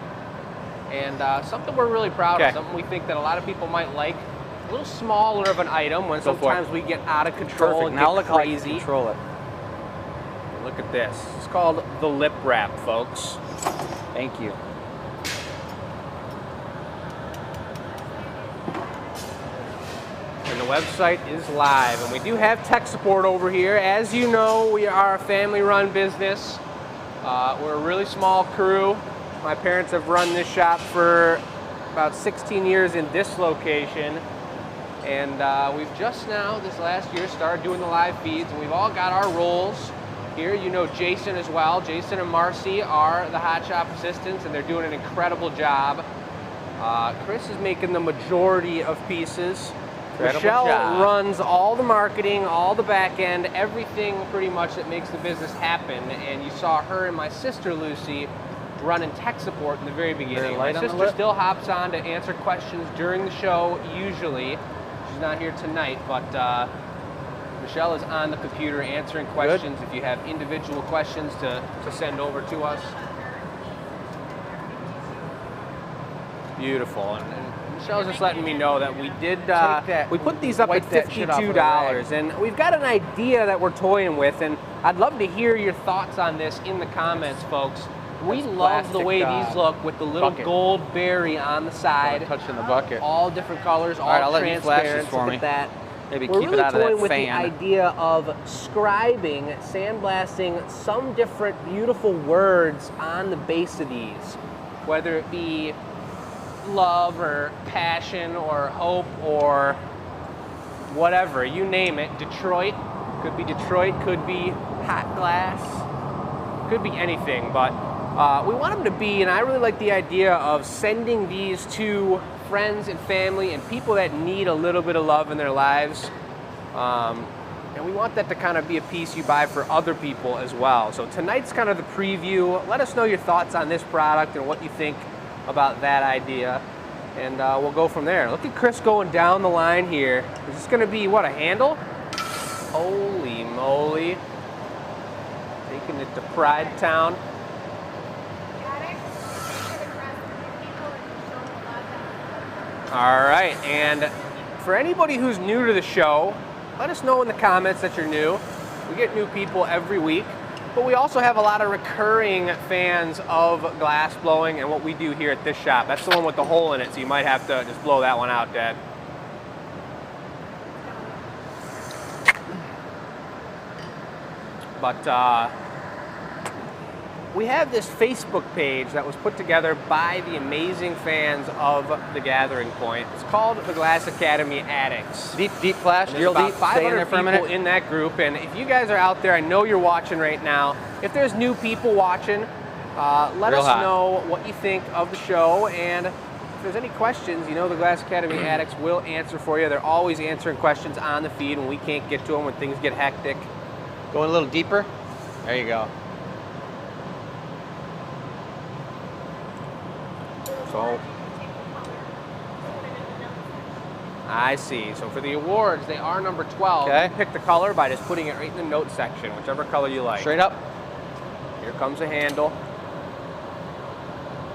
And something we're really proud of, Okay. something we think that a lot of people might like. A little smaller of an item when Go for it. sometimes we get out of control Perfect. and Now get look how I can crazy. control it. Look at this. It's called the lip wrap, folks. Thank you. And the website is live. And we do have tech support over here. As you know, we are a family-run business. We're a really small crew. My parents have run this shop for about 16 years in this location. And we've just now, this last year, started doing the live feeds. And we've all got our roles here. You know Jason as well. Jason and Marcy are the hot shop assistants, and they're doing an incredible job. Chris is making the majority of pieces. Incredible Michelle job. runs all the marketing, all the back end, everything pretty much that makes the business happen. And you saw her and my sister Lucy running tech support in the very beginning. My light on the sister lip. still hops on to answer questions during the show, usually. She's not here tonight, but Michelle is on the computer answering questions. If you have individual questions to send over to us. Beautiful. And Michelle's just letting me know that we did, that- we put these up at wipe that shit off with a $52, and we've got an idea that we're toying with, and I'd love to hear your thoughts on this in the comments, folks. We That's love the way plastic, these look with the little bucket. gold berry on the side. Touching the bucket. All different colors, all right, I'll let you flash this transparent. for Look me. at that. Maybe We're keep really it out of toying that with fan. the idea of scribing, sandblasting some different beautiful words on the base of these, whether it be love or passion or hope or whatever, you name it. Detroit, could be Detroit, could be hot glass, could be anything, but we want them to be, and I really like the idea of sending these to friends and family and people that need a little bit of love in their lives. And we want that to kind of be a piece you buy for other people as well. So tonight's kind of the preview. Let us know your thoughts on this product and what you think about that idea. And we'll go from there. Look at Chris going down the line here. Is this going to be, what, a handle? Holy moly. Taking it to Pride Town. All right, and for anybody who's new to the show, let us know in the comments that you're new. We get new people every week, but we also have a lot of recurring fans of glass blowing and what we do here at this shop. That's the one with the hole in it, so you might have to just blow that one out, Dad. But we have this Facebook page that was put together by the amazing fans of The Gathering Point. It's called The Glass Academy Addicts. Deep flash, There's real about deep. Stay in 500 there for a people minute. in that group, and if you guys are out there, I know you're watching right now. If there's new people watching, let Real us hot. know what you think of the show, and if there's any questions, you know the Glass Academy Addicts will answer for you. They're always answering questions on the feed when we can't get to them, when things get hectic. Going a little deeper. There you go. So, I see. So for the awards, they are number 12. Okay. You pick the color by just putting it right in the notes section, whichever color you like. Straight up. Here comes a handle.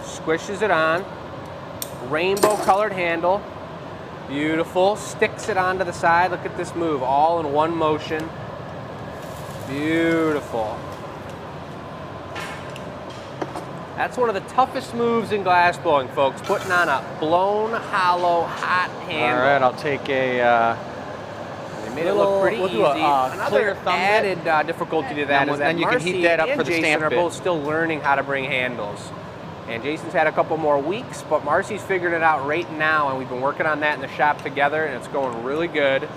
Squishes it on. Rainbow colored handle. Beautiful. Sticks it onto the side. Look at this move, all in one motion. Beautiful. That's one of the toughest moves in glass blowing, folks. Putting on a blown, hollow, hot handle. All right, I'll take a. They made it look pretty we'll easy. do a, Another clear thumb bit. added difficulty to that Then is that then you can Marcy heat that up and for the Jason stamp are bit. both still learning how to bring handles. And Jason's had a couple more weeks, but Marcy's figured it out right now, and we've been working on that in the shop together, and it's going really good.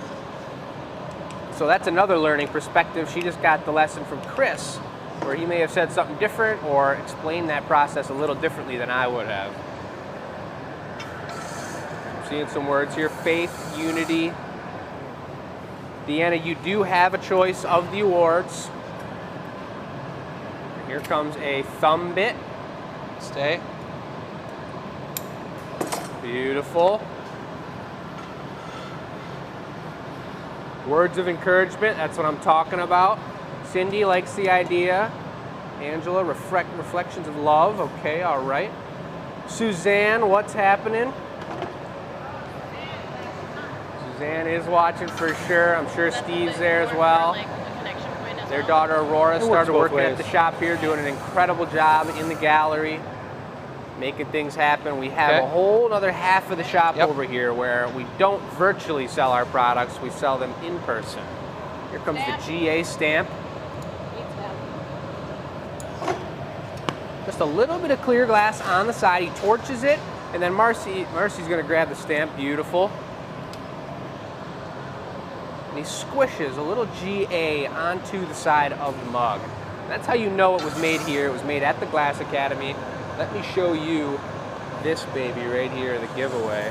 So that's another learning perspective. She just got the lesson from Chris, where he may have said something different or explained that process a little differently than I would have. I'm seeing some words here: faith, unity. Deanna, you do have a choice of the awards. Here comes a thumb bit. Stay. Beautiful. Words of encouragement, that's what I'm talking about. Cindy likes the idea. Angela, reflections of love. Okay, all right. Suzanne, what's happening? Suzanne is watching for sure. I'm sure Steve's there as well. Their daughter Aurora started both working at ways. the shop here, doing an incredible job in the gallery, making things happen. We have Okay. a whole other half of the shop Yep. over here where we don't virtually sell our products, we sell them in person. Here comes the GA stamp. Just a little bit of clear glass on the side. He torches it, and then Marcy's gonna grab the stamp. Beautiful. And he squishes a little GA onto the side of the mug. That's how you know it was made here. It was made at the Glass Academy. Let me show you this baby right here, the giveaway.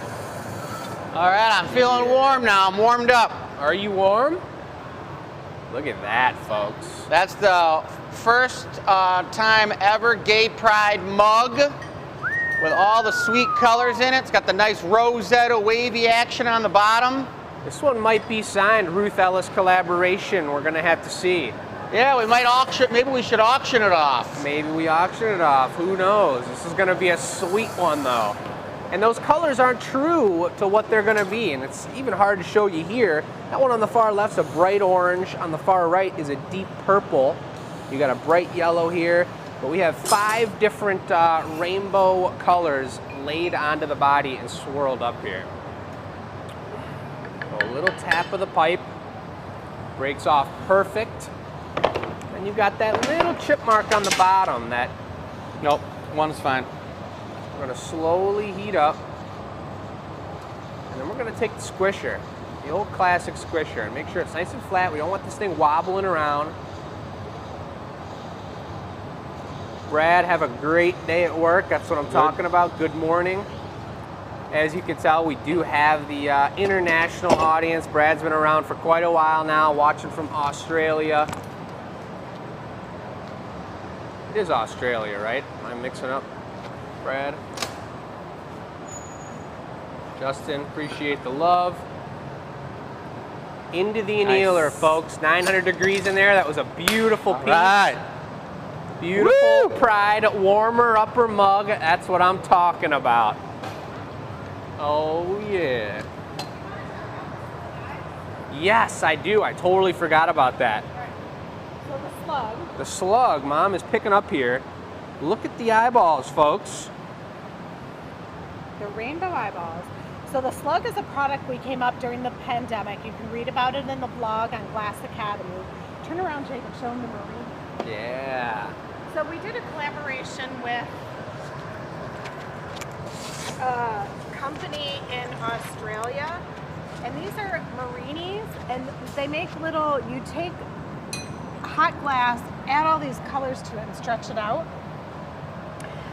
All right, I'm feeling warm now. I'm warmed up. Are you warm? Look at that, folks. That's the first time ever Gay Pride mug with all the sweet colors in it. It's got the nice Rosetta wavy action on the bottom. This one might be signed Ruth Ellis collaboration. We're gonna have to see. Yeah, we might auction, maybe we should auction it off. Maybe we auction it off, who knows? This is gonna be a sweet one though. And those colors aren't true to what they're gonna be, and it's even hard to show you here. That one on the far left's a bright orange, on the far right is a deep purple. You got a bright yellow here, but we have 5 different rainbow colors laid onto the body and swirled up here. So a little tap of the pipe, breaks off perfect. And you've got that little chip mark on the bottom that Nope, one's fine. we're gonna slowly heat up. And then we're gonna take the squisher, the old classic squisher, and make sure it's nice and flat. We don't want this thing wobbling around. Brad, have a great day at work. That's what I'm talking about. Good morning. As you can tell, we do have the international audience. Brad's been around for quite a while now, watching from Australia. It is Australia, right? Am I mixing up, Brad? Justin, appreciate the love. Into the annealer, folks. 900 degrees in there. That was a beautiful piece. Right. Beautiful Pride warmer upper mug. That's what I'm talking about. Oh, yeah. Yes, I do. I totally forgot about that. So the slug. The slug, Mom, is picking up here. Look at the eyeballs, folks. The rainbow eyeballs. So the slug is a product we came up during the pandemic. You can read about it in the blog on Glass Academy. Turn around, Jacob. Show them the marine. Yeah. So we did a collaboration with a company in Australia, and these are marinis, and they make little, you take hot glass, add all these colors to it and stretch it out.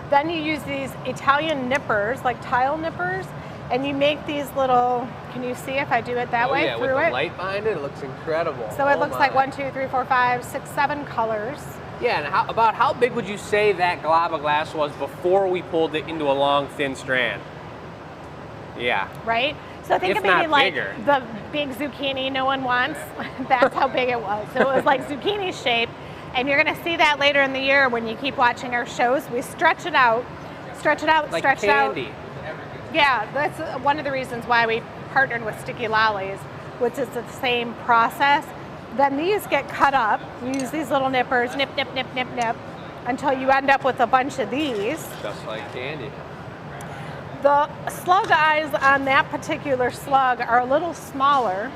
Then you use these Italian nippers, like tile nippers, and you make these little, can you see if I do it that way yeah, through with the it? light behind it, it looks incredible. So it looks like 1, 2, 3, 4, 5, 6, 7 colors. Yeah, and about how big would you say that glob of glass was before we pulled it into a long, thin strand? Yeah. Right? So think If of maybe not like bigger. the big zucchini no one wants. That's how big it was. So it was like zucchini shape. And you're going to see that later in the year when you keep watching our shows. We stretch it out, stretch it out, Like stretch candy. it out. Yeah, that's one of the reasons why we partnered with Sticky Lollies, which is the same process. Then these get cut up. You use these little nippers, nip, nip, nip, nip, nip, until you end up with a bunch of these. Just like candy. The slug eyes on that particular slug are a little smaller.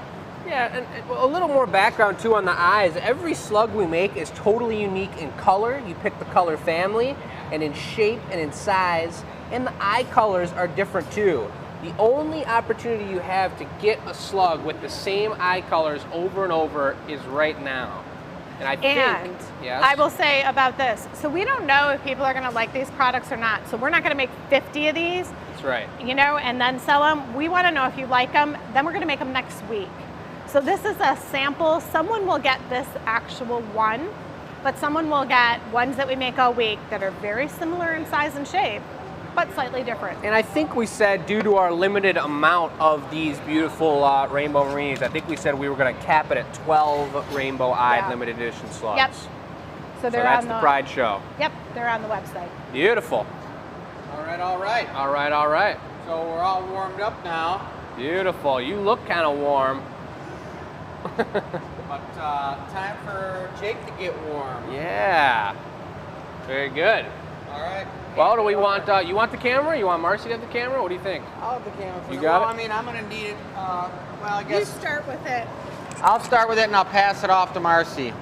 Yeah, and a little more background too on the eyes. Every slug we make is totally unique in color. You pick the color family, and in shape and in size, and the eye colors are different too. The only opportunity you have to get a slug with the same eye colors over and over is right now. And I think, yes? I will say about this, so we don't know if people are going to like these products or not. So we're not going to make 50 of these. That's right. You know, and then sell them. We want to know if you like them. Then we're going to make them next week. So this is a sample. Someone will get this actual one, but someone will get ones that we make all week that are very similar in size and shape, but slightly different. And I think we said, due to our limited amount of these beautiful rainbow marinis, I think we said we were going to cap it at 12 rainbow-eyed limited edition slugs. Yep. So they're that's on the Pride Show. Yep, they're on the website. Beautiful. All right, all right. All right, all right. So we're all warmed up now. Beautiful. You look kind of warm. But time for Jake to get warm. Yeah. Very good. All right. Well, do we want, you want the camera? You want Marcy to have the camera? What do you think? I'll have the camera for You the- got well, it? I mean, I'm going to need it. Well, I You guess start with it. I'll start with it and I'll pass it off to Marcy.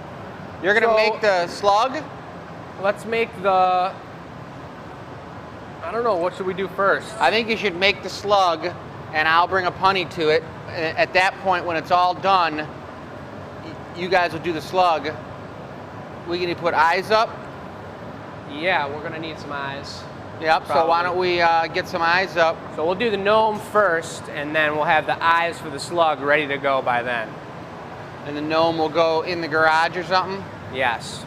You're going to So- make the slug? Let's make the, I don't know, what should we do first? I think you should make the slug and I'll bring a punny to it. At that point, when it's all done, you guys will do the slug. We need to put eyes up. Yeah, we're gonna need some eyes. Yep, so why don't we get some eyes up? So we'll do the gnome first, and then we'll have the eyes for the slug ready to go by then. And the gnome will go in the garage or something? Yes.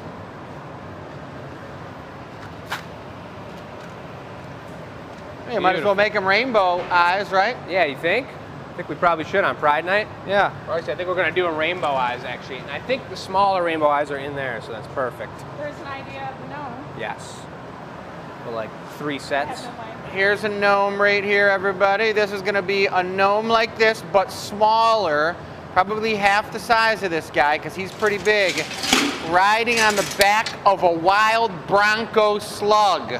You might as well make them rainbow eyes, right? Yeah, you think? I think we probably should on Pride Night. Yeah. Actually, I think we're gonna do them rainbow eyes, actually. And I think the smaller rainbow eyes are in there, so that's perfect. There's an idea of the gnome. Yes. For like 3 sets. Here's a gnome right here, everybody. This is gonna be a gnome like this, but smaller. Probably half the size of this guy, because he's pretty big. Riding on the back of a wild bronco slug.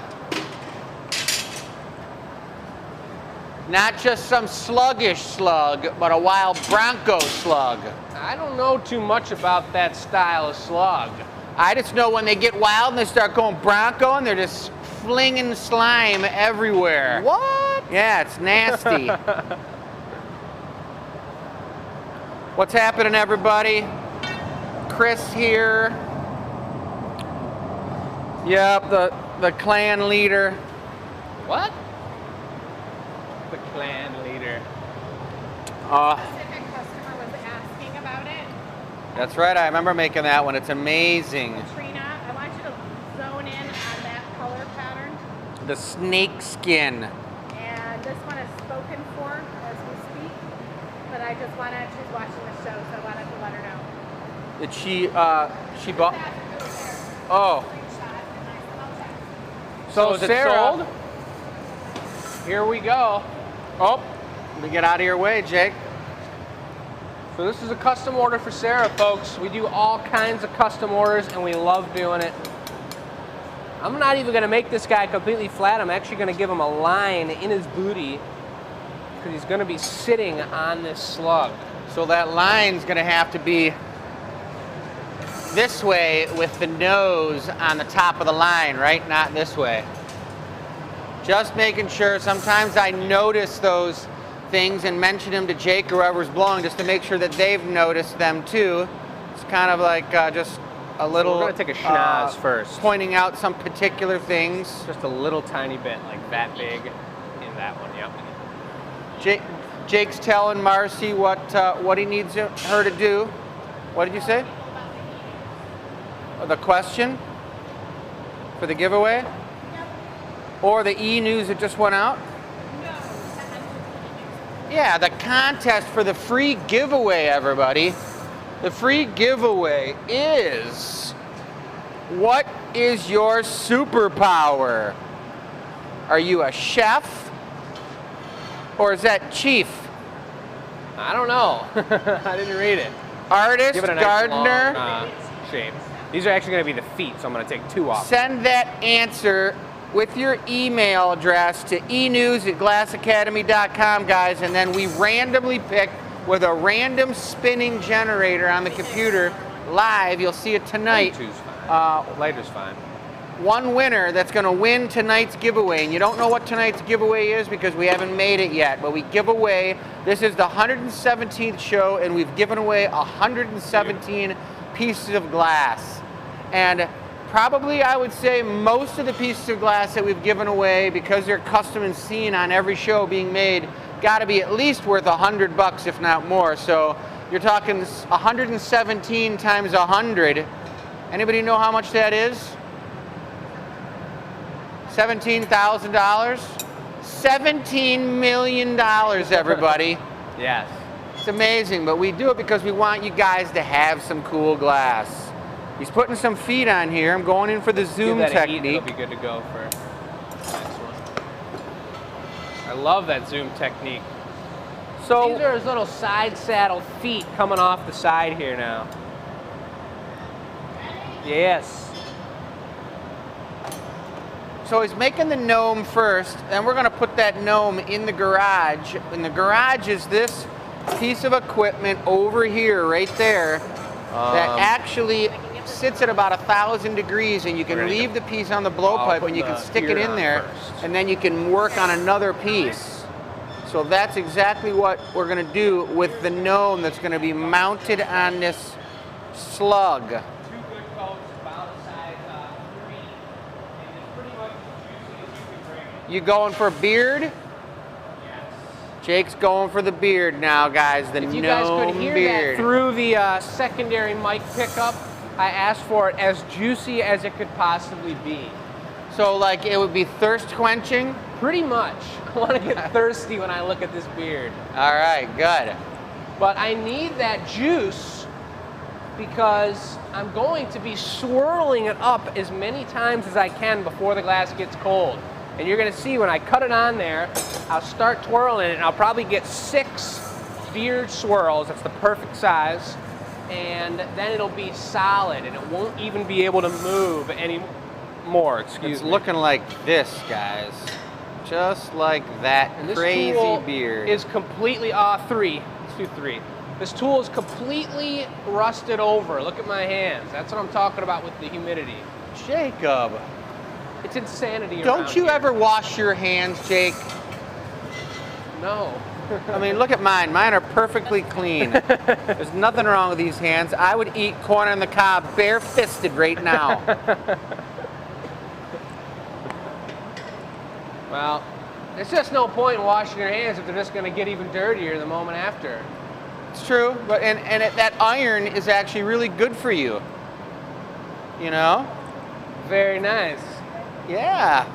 Not just some sluggish slug, but a wild bronco slug. I don't know too much about that style of slug. I just know when they get wild and they start going bronco and they're just flinging slime everywhere. What? Yeah, it's nasty. What's happening, everybody? Chris here. Yep, the clan leader. What? The clan leader. Specific customer was asking about it. That's right, I remember making that one. It's amazing. Trina, I want you to zone in on that color pattern. The snake skin. And this one is spoken for as we speak. But I just wanted, she's watching the show, so I wanted to let her know. Did she bought? Oh. So is it Sarah, sold? here we go. Oh, let me get out of your way, Jake. So this is a custom order for Sarah, folks. We do all kinds of custom orders, and we love doing it. I'm not even gonna make this guy completely flat. I'm actually gonna give him a line in his booty, because he's gonna be sitting on this slug. So that line's gonna have to be this way with the nose on the top of the line, right? Not this way. Just making sure. Sometimes I notice those things and mention them to Jake or whoever's blowing just to make sure that they've noticed them too. It's kind of like just a little... We're going to take a schnoz first. Pointing out some particular things. Just a little tiny bit, like that big in that one, yep. Jake's telling Marcy what he needs her to do. What did you say? The question for the giveaway? Or the e-news that just went out? Yeah, the contest for the free giveaway, everybody. The free giveaway is, what is your superpower? Are you a chef? Or is that chief? I don't know. I didn't read it. Artist, Give it a nice gardener. long, shape. These are actually going to be the feet, so I'm going to take 2 off. Send that answer with your email address to enews@glassacademy.com, guys, and then we randomly pick with a random spinning generator on the computer live. You'll see it tonight. Lighter's fine. Lighter's fine. One winner that's going to win tonight's giveaway, and you don't know what tonight's giveaway is because we haven't made it yet, but we give away, this is the 117th show, and we've given away 117 pieces of glass. And probably, I would say, most of the pieces of glass that we've given away, because they're custom and seen on every show being made, got to be at least worth $100, if not more. So you're talking 117 times 100. Anybody know how much that is? $17,000? $17 million, everybody. Yes. It's amazing, but we do it because we want you guys to have some cool glass. He's putting some feet on here. I'm going in for the zoom Give that a heat, technique. it'll be good to go for the next one. I love that zoom technique. So These are his little side saddle feet coming off the side here now. Yes. So he's making the gnome first, and we're going to put that gnome in the garage. And the garage is this piece of equipment over here, right there, that actually sits at about 1,000 degrees, and you can leave the piece on the blowpipe and you can stick it in there, and then you can work on another piece. So that's exactly what we're going to do with the gnome that's going to be mounted on this slug. You going for a beard? Yes. Jake's going for the beard now, guys. The gnome beard. If you guys could hear that through the secondary mic pickup, I asked for it as juicy as it could possibly be. So, like, it would be thirst quenching? Pretty much. I want to get thirsty when I look at this beard. All right, good. But I need that juice because I'm going to be swirling it up as many times as I can before the glass gets cold. And you're going to see when I cut it on there, I'll start twirling it, and I'll probably get 6 beard swirls. That's the perfect size. And then it'll be solid, and it won't even be able to move anymore. Excuse me. It's looking like this, guys. Just like that. And this crazy tool beard. is completely, 3. Let's do 3. This tool is completely rusted over. Look at my hands. That's what I'm talking about with the humidity. Jacob. It's insanity. Don't you ever wash your hands, Jake? No. I mean, look at mine. Mine are perfectly clean. There's nothing wrong with these hands. I would eat corn on the cob bare-fisted right now. Well, there's just no point in washing your hands if they're just going to get even dirtier the moment after. It's true, but and that iron is actually really good for you. You know? Very nice. Yeah.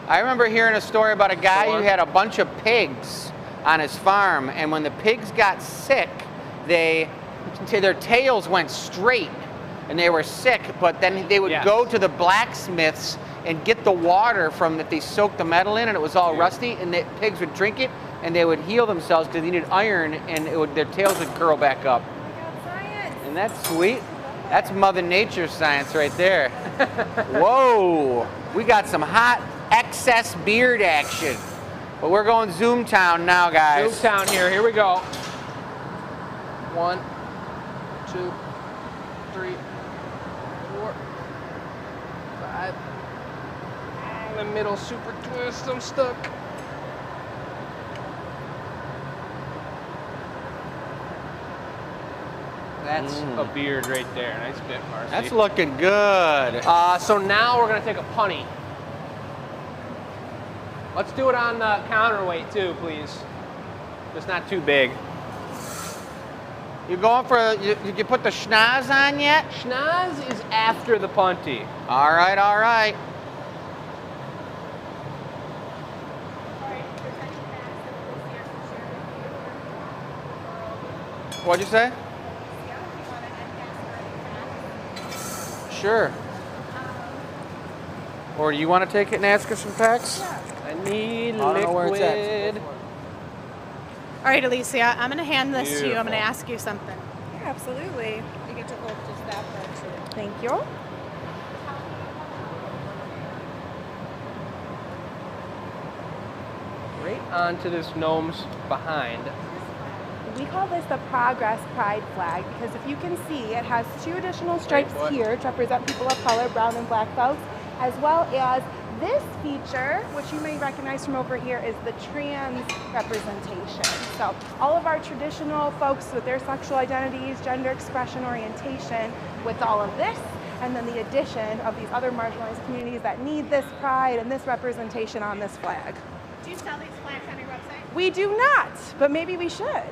I remember hearing a story about a guy who had a bunch of pigs on his farm, and when the pigs got sick, their tails went straight, and they were sick, but then they would go to the blacksmiths and get the water from that they soaked the metal in, and it was all rusty, and the pigs would drink it, and they would heal themselves because they needed iron, and their tails would curl back up. Science. Isn't that sweet? That's Mother Nature's science right there. Whoa, we got some hot excess beard action. But we're going Zoom Town now, guys. Zoom Town here we go. 1, 2, 3, The middle super twist, I'm stuck. That's a beard right there. Nice bit, Marcy. That's looking good. So now we're gonna take a punny. Let's do it on the counterweight too, please. Just not too big. You going for, did you put the schnoz on yet? Schnoz is after the punty. All right, all right. What'd you say? Sure. Or do you want to take it and ask us some facts? I need I don't know where it's at. liquid. All right, Alicia, I'm going to hand this to you. I'm going to Beautiful. ask you something. Yeah, absolutely. You get to hold just that part too. Thank you. Right onto this gnome's behind. We call this the Progress Pride flag because if you can see, it has 2 additional stripes boy. here to represent people of color, brown and black folks, as well as this feature, which you may recognize from over here, is the trans representation. So all of our traditional folks with their sexual identities, gender expression, orientation, with all of this, and then the addition of these other marginalized communities that need this pride and this representation on this flag. Do you sell these flags on your website? We do not, but maybe we should.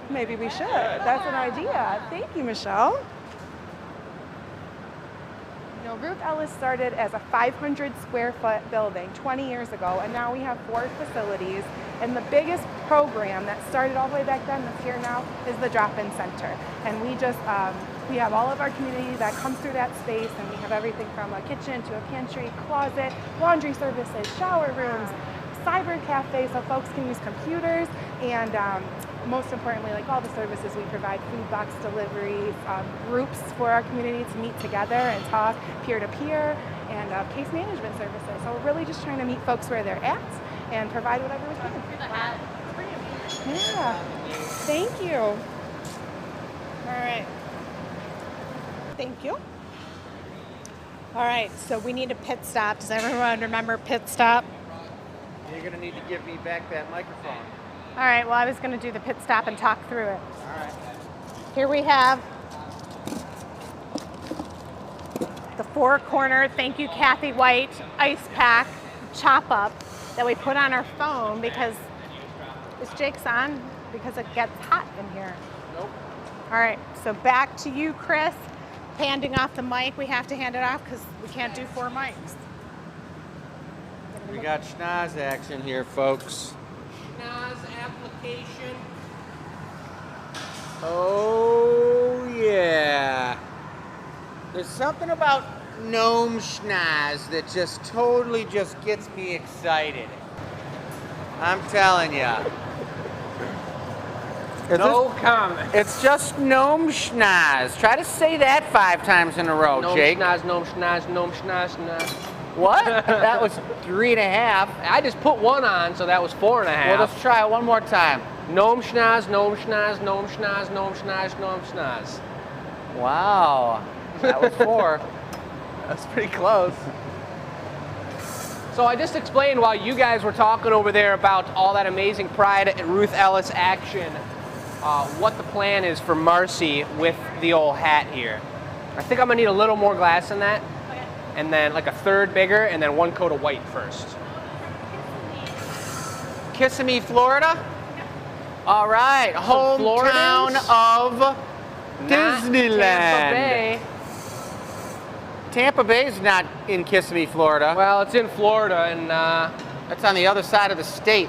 Maybe we should. That's an idea. Thank you, Michelle. You know, Ruth Ellis started as a 500 square foot building 20 years ago, and now we have 4 facilities. And the biggest program that started all the way back then that's here now is the Drop-In Center. And we just, we have all of our community that comes through that space, and we have everything from a kitchen to a pantry, closet, laundry services, shower rooms, cyber cafe so folks can use computers, and most importantly, like all the services we provide, food box deliveries, groups for our community to meet together and talk peer-to-peer, and case management services. So we're really just trying to meet folks where they're at and provide whatever we can. Yeah, thank you. All right. Thank you. All right, so we need a pit stop. Does everyone remember pit stop? You're gonna need to give me back that microphone. All right, well, I was going to do the pit stop and talk through it. All right. Here we have the 4-corner, thank you, Kathy White, ice pack chop up that we put on our phone because is Jake's on? Because it gets hot in here. Nope. All right, so back to you, Chris. Handing off the mic. We have to hand it off because we can't do 4 mics. We got schnoz action here, folks. Schnoz application. Oh, yeah. There's something about gnome schnoz that just totally just gets me excited. I'm telling ya. No comment. It's just gnome schnoz. Try to say that 5 times in a row, Gnome Jake. schnoz, gnome schnoz, gnome schnoz, schnoz. What? That was 3.5. I just put 1 on, so that was 4.5. Well, let's try it one more time. Gnome schnoz, gnome schnoz, gnome schnoz, gnome schnoz, gnome schnoz. Wow. That was 4. That's pretty close. So I just explained while you guys were talking over there about all that amazing Pride at Ruth Ellis action, what the plan is for Marcy with the old hat here. I think I'm gonna need a little more glass than that. And then like a 1/3 bigger, and then 1 coat of white first. Kissimmee, Florida? All right, hometown of Not Disneyland. Tampa Bay. Tampa Bay's not in Kissimmee, Florida. Well, it's in Florida, and That's on the other side of the state.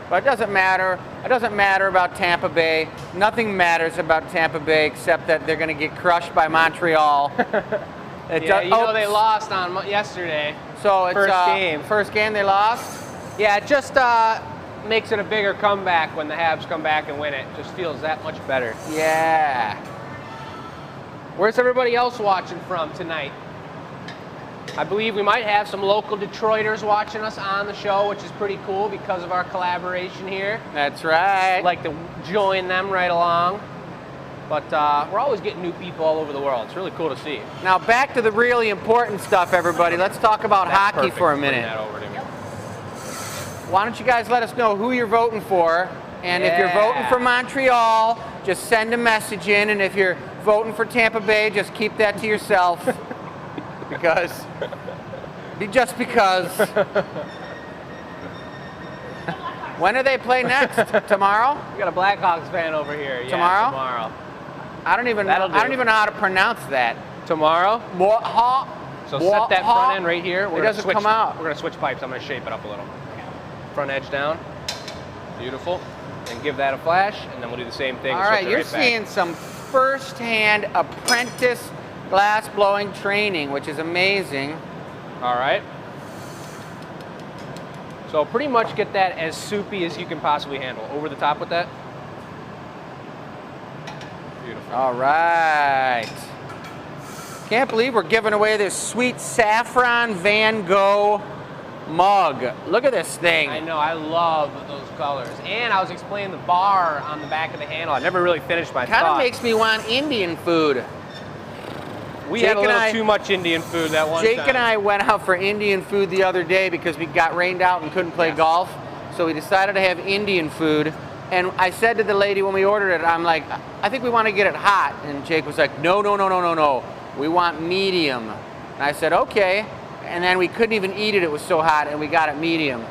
But it doesn't matter. It doesn't matter about Tampa Bay. Nothing matters about Tampa Bay except that they're going to get crushed by Montreal. yeah, you know they lost on yesterday. So it's First game. First game they lost. Yeah, it just makes it a bigger comeback when the Habs come back and win it. Just feels that much better. Yeah. Where's everybody else watching from tonight? I believe we might have some local Detroiters watching us on the show, which is pretty cool because of our collaboration here. That's right. I'd like to join them right along. But we're always getting new people all over the world. It's really cool to see. Now back to the really important stuff, everybody. Let's talk about That's hockey perfect. for a Bring minute. that over to me. Why don't you guys let us know who you're voting for? And if you're voting Yeah. for Montreal, just send a message in. And if you're voting for Tampa Bay, just keep that to yourself. Just because. When do they play next? Tomorrow? We got a Blackhawks fan over here. Yeah, Tomorrow? Tomorrow. I don't even know how to pronounce that. Tomorrow. So set that front end right here. It doesn't come out. We're gonna switch pipes. I'm gonna shape it up a little. Front edge down. Beautiful. And give that a flash, and then we'll do the same thing. All right, you're seeing some first-hand apprentice glass blowing training, which is amazing. All right. So pretty much get that as soupy as you can possibly handle. Over the top with that. Beautiful. All right. Can't believe we're giving away this sweet saffron Van Gogh mug. Look at this thing. I know, I love those colors. And I was explaining the bar on the back of the handle. I never really finished my thought. Kind of makes me want Indian food. We had a little too much Indian food that one time. Jake and I went out for Indian food the other day because we got rained out and couldn't play golf. So we decided to have Indian food. And I said to the lady when we ordered it, I'm like, I think we want to get it hot. And Jake was like, no, no, no, no, no, no. We want medium. And I said, okay. And then we couldn't even eat it. It was so hot, and we got it medium.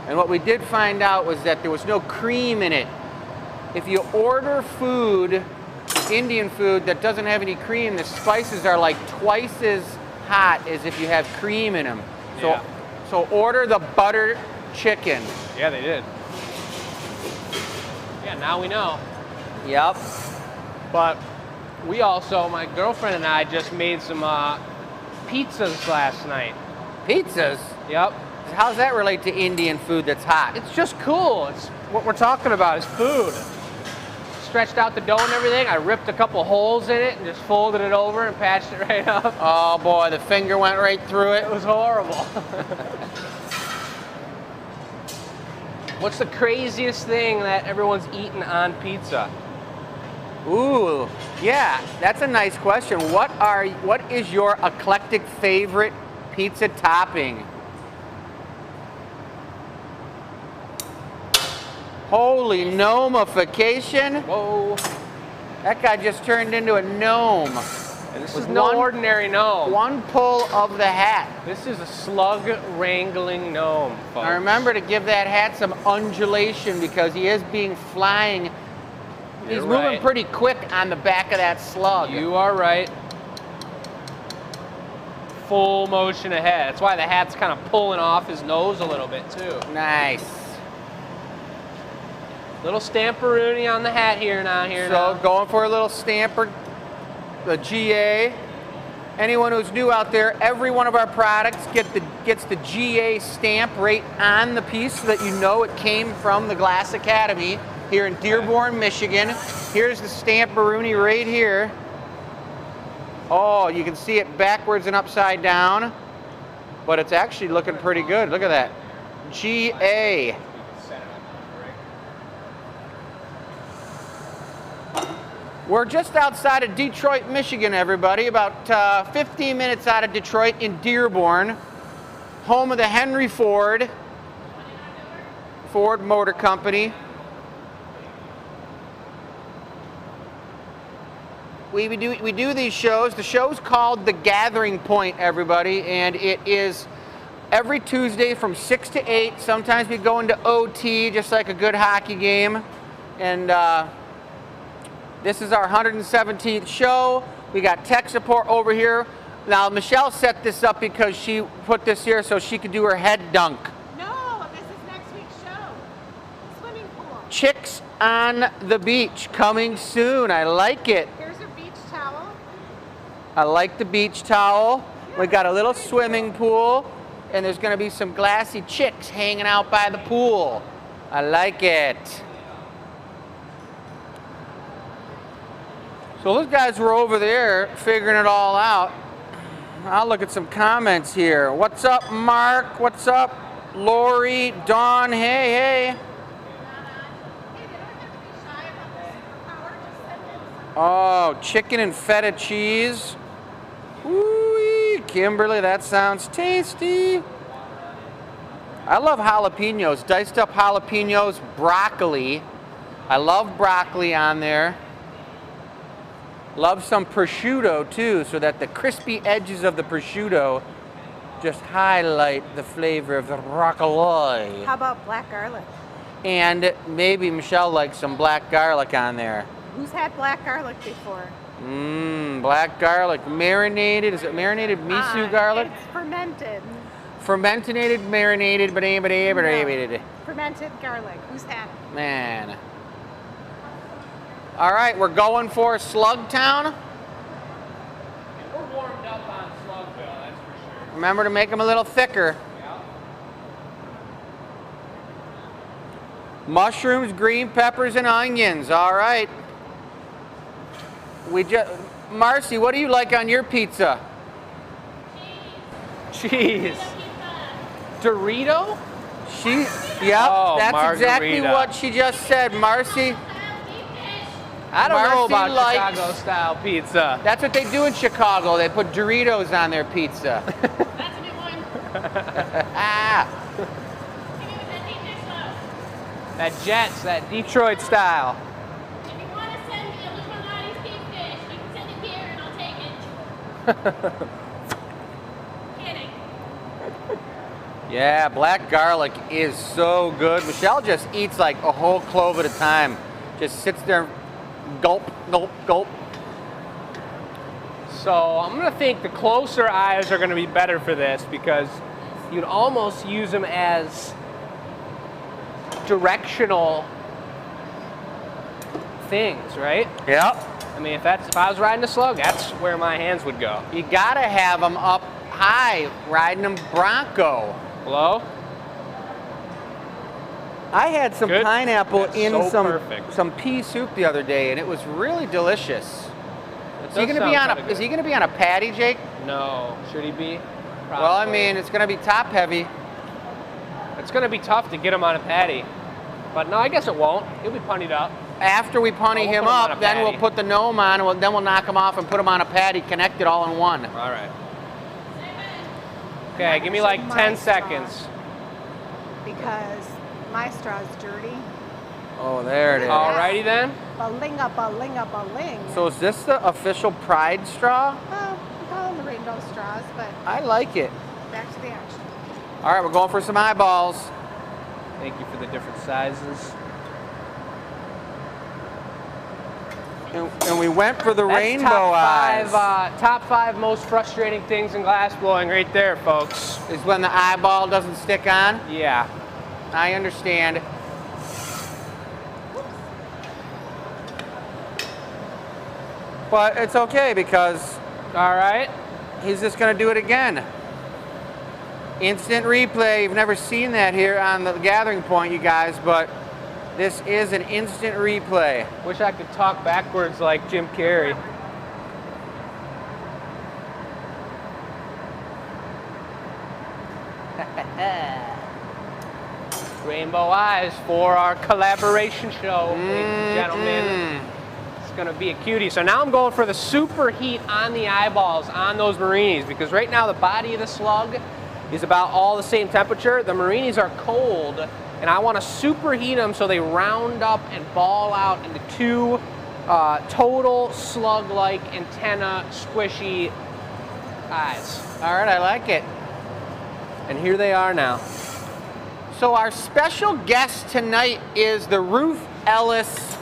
And what we did find out was that there was no cream in it. If you order food, Indian food, that doesn't have any cream, the spices are like twice as hot as if you have cream in them. So order the butter chicken. Yeah, they did. Yeah, now we know. Yep. But we also, my girlfriend and I just made some pizzas last night. Pizzas? Yep. How does that relate to Indian food that's hot? It's just cool. It's what we're talking about is food. Stretched out the dough and everything. I ripped a couple holes in it and just folded it over and patched it right up. Oh boy, the finger went right through it. It was horrible. What's the craziest thing that everyone's eaten on pizza? Ooh, yeah, that's a nice question. What is your eclectic favorite pizza topping? Holy gnomification. Whoa. That guy just turned into a gnome. And this is no ordinary gnome. One pull of the hat. This is a slug wrangling gnome, folks. Now remember to give that hat some undulation because he is flying. He's moving pretty quick on the back of that slug. You are right. Full motion ahead. That's why the hat's kind of pulling off his nose a little bit too. Nice. Little stamperoonie on the hat here now. So going for a little stamper, the GA. Anyone who's new out there, every one of our products gets the GA stamp right on the piece so that you know it came from the Glass Academy here in Dearborn, Michigan. Here's the stamperoonie right here. Oh, you can see it backwards and upside down, but it's actually looking pretty good. Look at that. GA. We're just outside of Detroit, Michigan, everybody, about 15 minutes out of Detroit in Dearborn, home of the Henry Ford Motor Company. We do these shows. The show's called The Gathering Point, everybody, and it is every Tuesday from 6 to 8. Sometimes we go into OT, just like a good hockey game. And this is our 117th show. We got tech support over here. Now, Michelle set this up because she put this here so she could do her head dunk. No, this is next week's show. Swimming pool. Chicks on the beach coming soon. I like it. Here's your beach towel. I like the beach towel. We got a little swimming pool, and there's going to be some glassy chicks hanging out by the pool. I like it. So those guys were over there figuring it all out. I'll look at some comments here. What's up, Mark? What's up, Lori? Dawn, hey, hey. Hey, they don't have to be shy about the superpower. Just send in Oh, chicken and feta cheese. Ooh, Kimberly, that sounds tasty. I love jalapenos, diced up jalapenos, broccoli. I love broccoli on there. Love some prosciutto too, so that the crispy edges of the prosciutto just highlight the flavor of the broccoli. How about black garlic? And maybe Michelle likes some black garlic on there. Who's had black garlic before? Black garlic, marinated. Is it marinated miso garlic? It's fermented. Fermented, marinated, Fermented garlic. Who's had it? Man. All right, we're going for Slugtown. We're warmed up on Slugville, that's for sure. Remember to make them a little thicker. Yeah. Mushrooms, green peppers, and onions. All right. Marcy, what do you like on your pizza? Cheese. Dorito? Yep, Oh, that's exactly margarita. what she just said, Marcy. I don't know Marcy about likes- Chicago style pizza. That's what they do in Chicago. They put Doritos on their pizza. That's a new one. Ah, Give me with that deep dish sauce. That Jets, that Detroit style. If you want to send me a Luminati's deep dish, you can send it here and I'll take it. Kidding. yeah, black garlic is so good. Michelle just eats like a whole clove at a time. Just sits there, gulp, gulp, gulp. So I'm gonna think the closer eyes are gonna be better for this because you'd almost use them as directional things, right? Yep. I mean, if I was riding a slug, that's where my hands would go. You gotta have them up high, riding them bronco. Hello? I had some Good. pineapple That's in so perfect. some pea soup the other day, and it was really delicious. Is he does gonna be sound on kinda is he good. gonna be on a patty, Jake? No. Should he be? Well, I Probably. mean, it's gonna be top heavy. It's gonna be tough to get him on a patty. But no, I guess it won't. He'll be punnied up. After we punny We'll him put him on up, a then we'll patty. put the gnome on, and then we'll knock him off and put him on a patty, connected all in one. All right. Okay, give me like 10 seconds. Because my straw's dirty. Oh, there it is. Alrighty then. Balinga, balinga, baling. So is this the official Pride straw? Well, we call them the rainbow straws, but I like it. back to the action. All right, we're going for some eyeballs. Thank you for the different sizes. And we went for the That's rainbow top eyes. top 5 most frustrating things in glass blowing right there, folks. Is when the eyeball doesn't stick on. Yeah. I understand. But it's okay because All right. he's just going to do it again. Instant replay. You've never seen that here on the gathering point, you guys, but this is an instant replay. Wish I could talk backwards like Jim Carrey. Rainbow eyes for our collaboration show, ladies and gentlemen. It's gonna be a cutie. So now I'm going for the superheat on the eyeballs on those marinis because right now the body of the slug is about all the same temperature. The marinis are cold and I want to superheat them so they round up and ball out into 2 total slug-like antenna squishy eyes. All right, I like it. And here they are now. So our special guest tonight is the Ruth Ellis,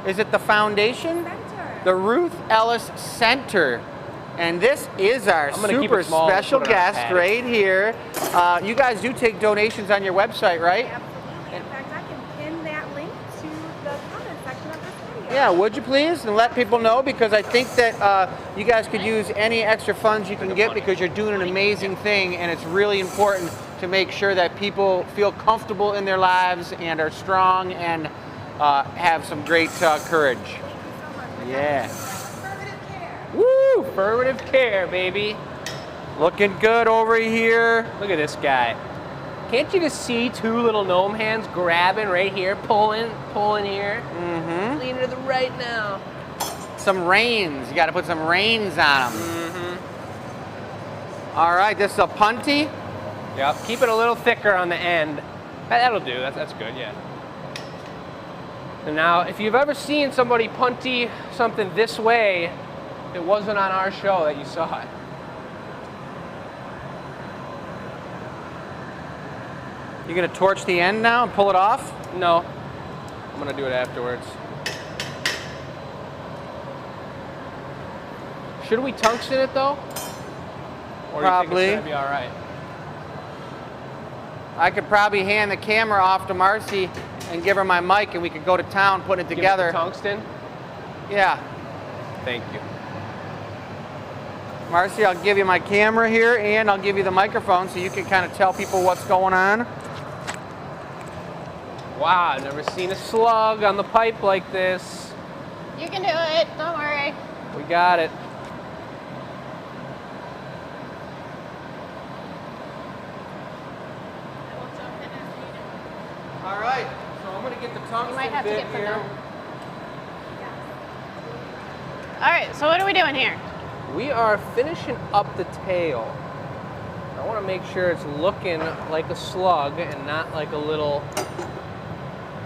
is it the foundation? Center. The Ruth Ellis Center. And this is our I'm gonna keep super it small and special put it on a guest patty. right here. You guys do take donations on your website, right? Absolutely. In fact, I can pin that link to the comment section of this video. Yeah, would you please? And let people know because I think that you guys could use any extra funds you can get because you're doing an amazing thing and it's really important to make sure that people feel comfortable in their lives and are strong and have some great courage. Thank you so much for Yeah. affirmative care. Woo! Affirmative care, baby. Looking good over here. Look at this guy. Can't you just see 2 little gnome hands grabbing right here, pulling here? Mm-hmm. Lean to the right now. some reins. You got to put some reins on them. All right, this is a punty. Yep, keep it a little thicker on the end. That'll do, that's good, yeah. And now, if you've ever seen somebody punty something this way, it wasn't on our show that you saw it. You gonna torch the end now and pull it off? No, I'm gonna do it afterwards. Should we tungsten it though? Or Probably. do you think it's gonna be all right? I could probably hand the camera off to Marcy and give her my mic, and we could go to town putting it Give together. it the tungsten? Yeah. Thank you. Marcy, I'll give you my camera here, and I'll give you the microphone so you can kind of tell people what's going on. Wow, I've never seen a slug on the pipe like this. You can do it, don't worry. We got it. All right, so I'm gonna get the tungsten You might have to bit get the here. gnome. All right, so what are we doing here? We are finishing up the tail. I want to make sure it's looking like a slug and not like a little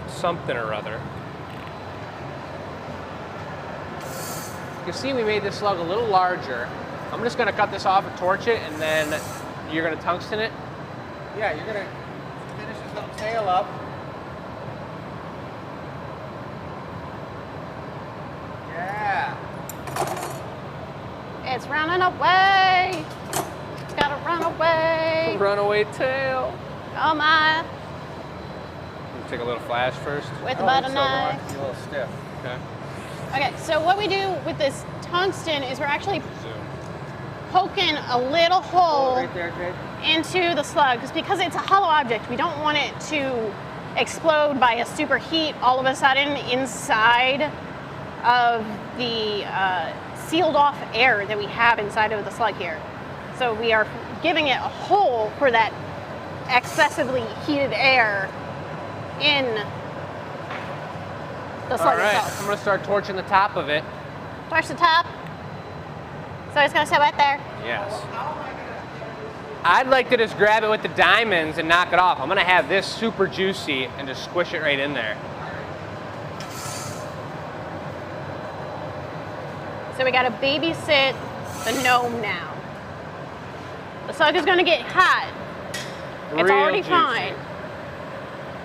something or other. You can see we made this slug a little larger. I'm just gonna cut this off and torch it, and then you're gonna tungsten it. Yeah, you're gonna finish this little tail up. Yeah. It's running away. It's gotta run away. Runaway tail. Oh my. Take a little flash first. With the butter knife. A little stiff. Okay. Okay, so what we do with this tungsten is we're actually Zoom. poking a little hole Right there, Jade. into the slug because it's a hollow object. We don't want it to explode by a superheat all of a sudden inside of the sealed off air that we have inside of the slug here. So we are giving it a hole for that excessively heated air in the All slug right, itself. I'm gonna start torching the top of it. Torch the top. So it's gonna sit right there. Yes. I'd like to just grab it with the diamonds and knock it off. I'm gonna have this super juicy and just squish it right in there. So we gotta babysit the gnome now. The slug is gonna get hot. It's Real already juicy. fine.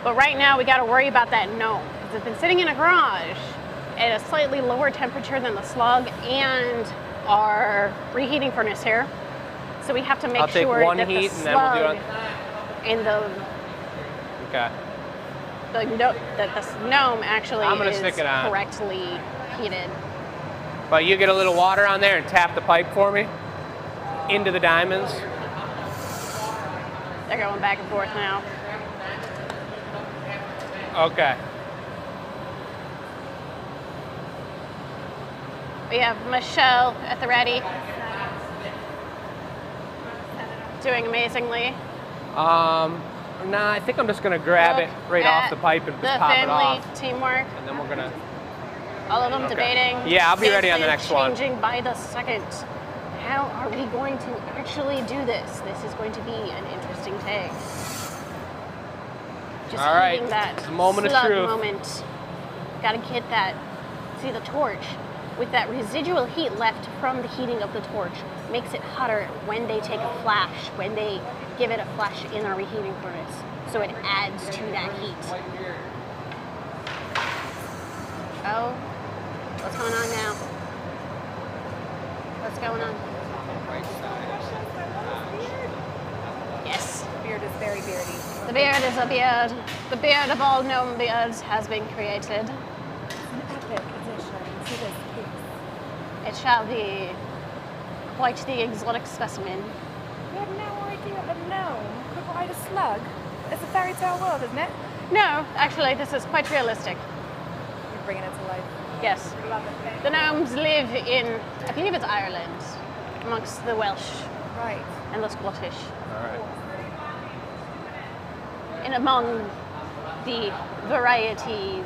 But right now we gotta worry about that gnome. Because it's been sitting in a garage at a slightly lower temperature than the slug and our reheating furnace here. So we have to make I'll take sure one that the heat and then we'll slug do it. and Okay. that the gnome actually I'm gonna is stick it on. correctly heated. But you get a little water on there and tap the pipe for me into the diamonds. They're going back and forth now. Okay. We have Michelle at the ready. Doing amazingly. Nah, I think I'm just gonna grab it right off the pipe and just pop it off. Teamwork. And then we're gonna, All of them Okay. debating. Yeah, I'll be ready on the This next is one. Changing by the second. How are we going to actually do this? This is going to be an interesting take. Just All right, heating that the moment of slug truth. moment. Gotta get that. See, the torch with that residual heat left from the heating of the torch makes it hotter when they take a flash, when they give it a flash in our reheating furnace. So it adds to that heat. Oh, what's going on now? What's going on? Yes, Beard is very beardy. the beard is a beard. The beard of all gnome beards has been created. An epic addition to this piece. It shall be quite the exotic specimen. We had no idea a gnome could ride a slug. It's a fairy tale world, isn't it? No, actually, this is quite realistic. You're bringing it to life. Yes. The gnomes live in, I believe it's Ireland, amongst the Welsh Right. and the Scottish, all right. and among the varieties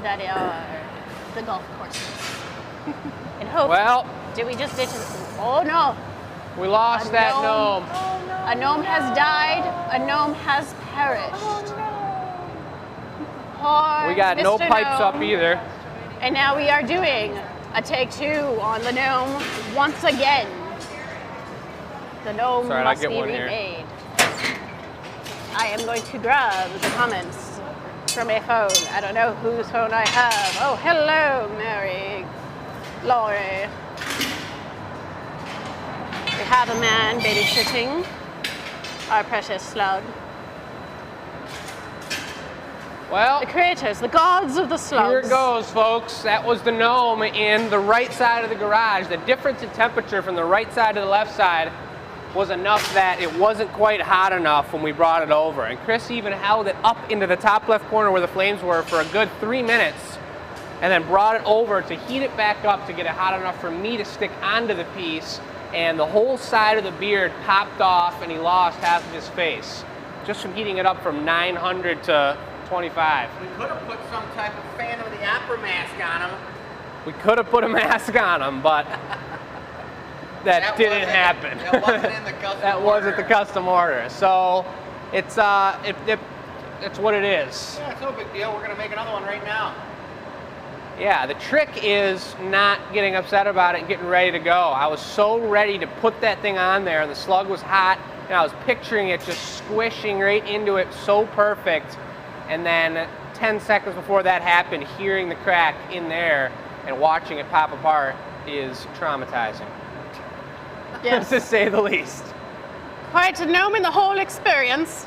that are the golf courses. hope. Well, Did we just ditch it? Oh no. we lost that gnome. Oh no. A gnome has died. A gnome has perished. Oh Poor We got no Mr. pipes up Gnome. either. And now we are doing a take 2 on the gnome once again. The gnome Sorry, I'll must get be one here. remade. I am going to grab the comments from a phone. I don't know whose phone I have. Oh, hello, Mary, Laurie. We have a man babysitting our precious slug. Well, The creators, the gods of the slugs. here it goes, folks. That was the gnome in the right side of the garage. The difference in temperature from the right side to the left side was enough that it wasn't quite hot enough when we brought it over. And Chris even held it up into the top left corner where the flames were for a good 3 minutes and then brought it over to heat it back up to get it hot enough for me to stick onto the piece. And the whole side of the beard popped off and he lost half of his face just from heating it up from 900 to 25. We could have put some type of Phantom of the Opera mask on him. We could have put a mask on him, but that didn't wasn't- happen. That wasn't in the custom That wasn't the order. custom order. So it's it's what it is. Yeah, it's no big deal. We're gonna make another one right now. Yeah, the trick is not getting upset about it and getting ready to go. I was so ready to put that thing on there and the slug was hot and I was picturing it just squishing right into it so perfect. And then 10 seconds before that happened, hearing the crack in there and watching it pop apart is traumatizing, Yes. to say the least. Quite a gnome in the whole experience.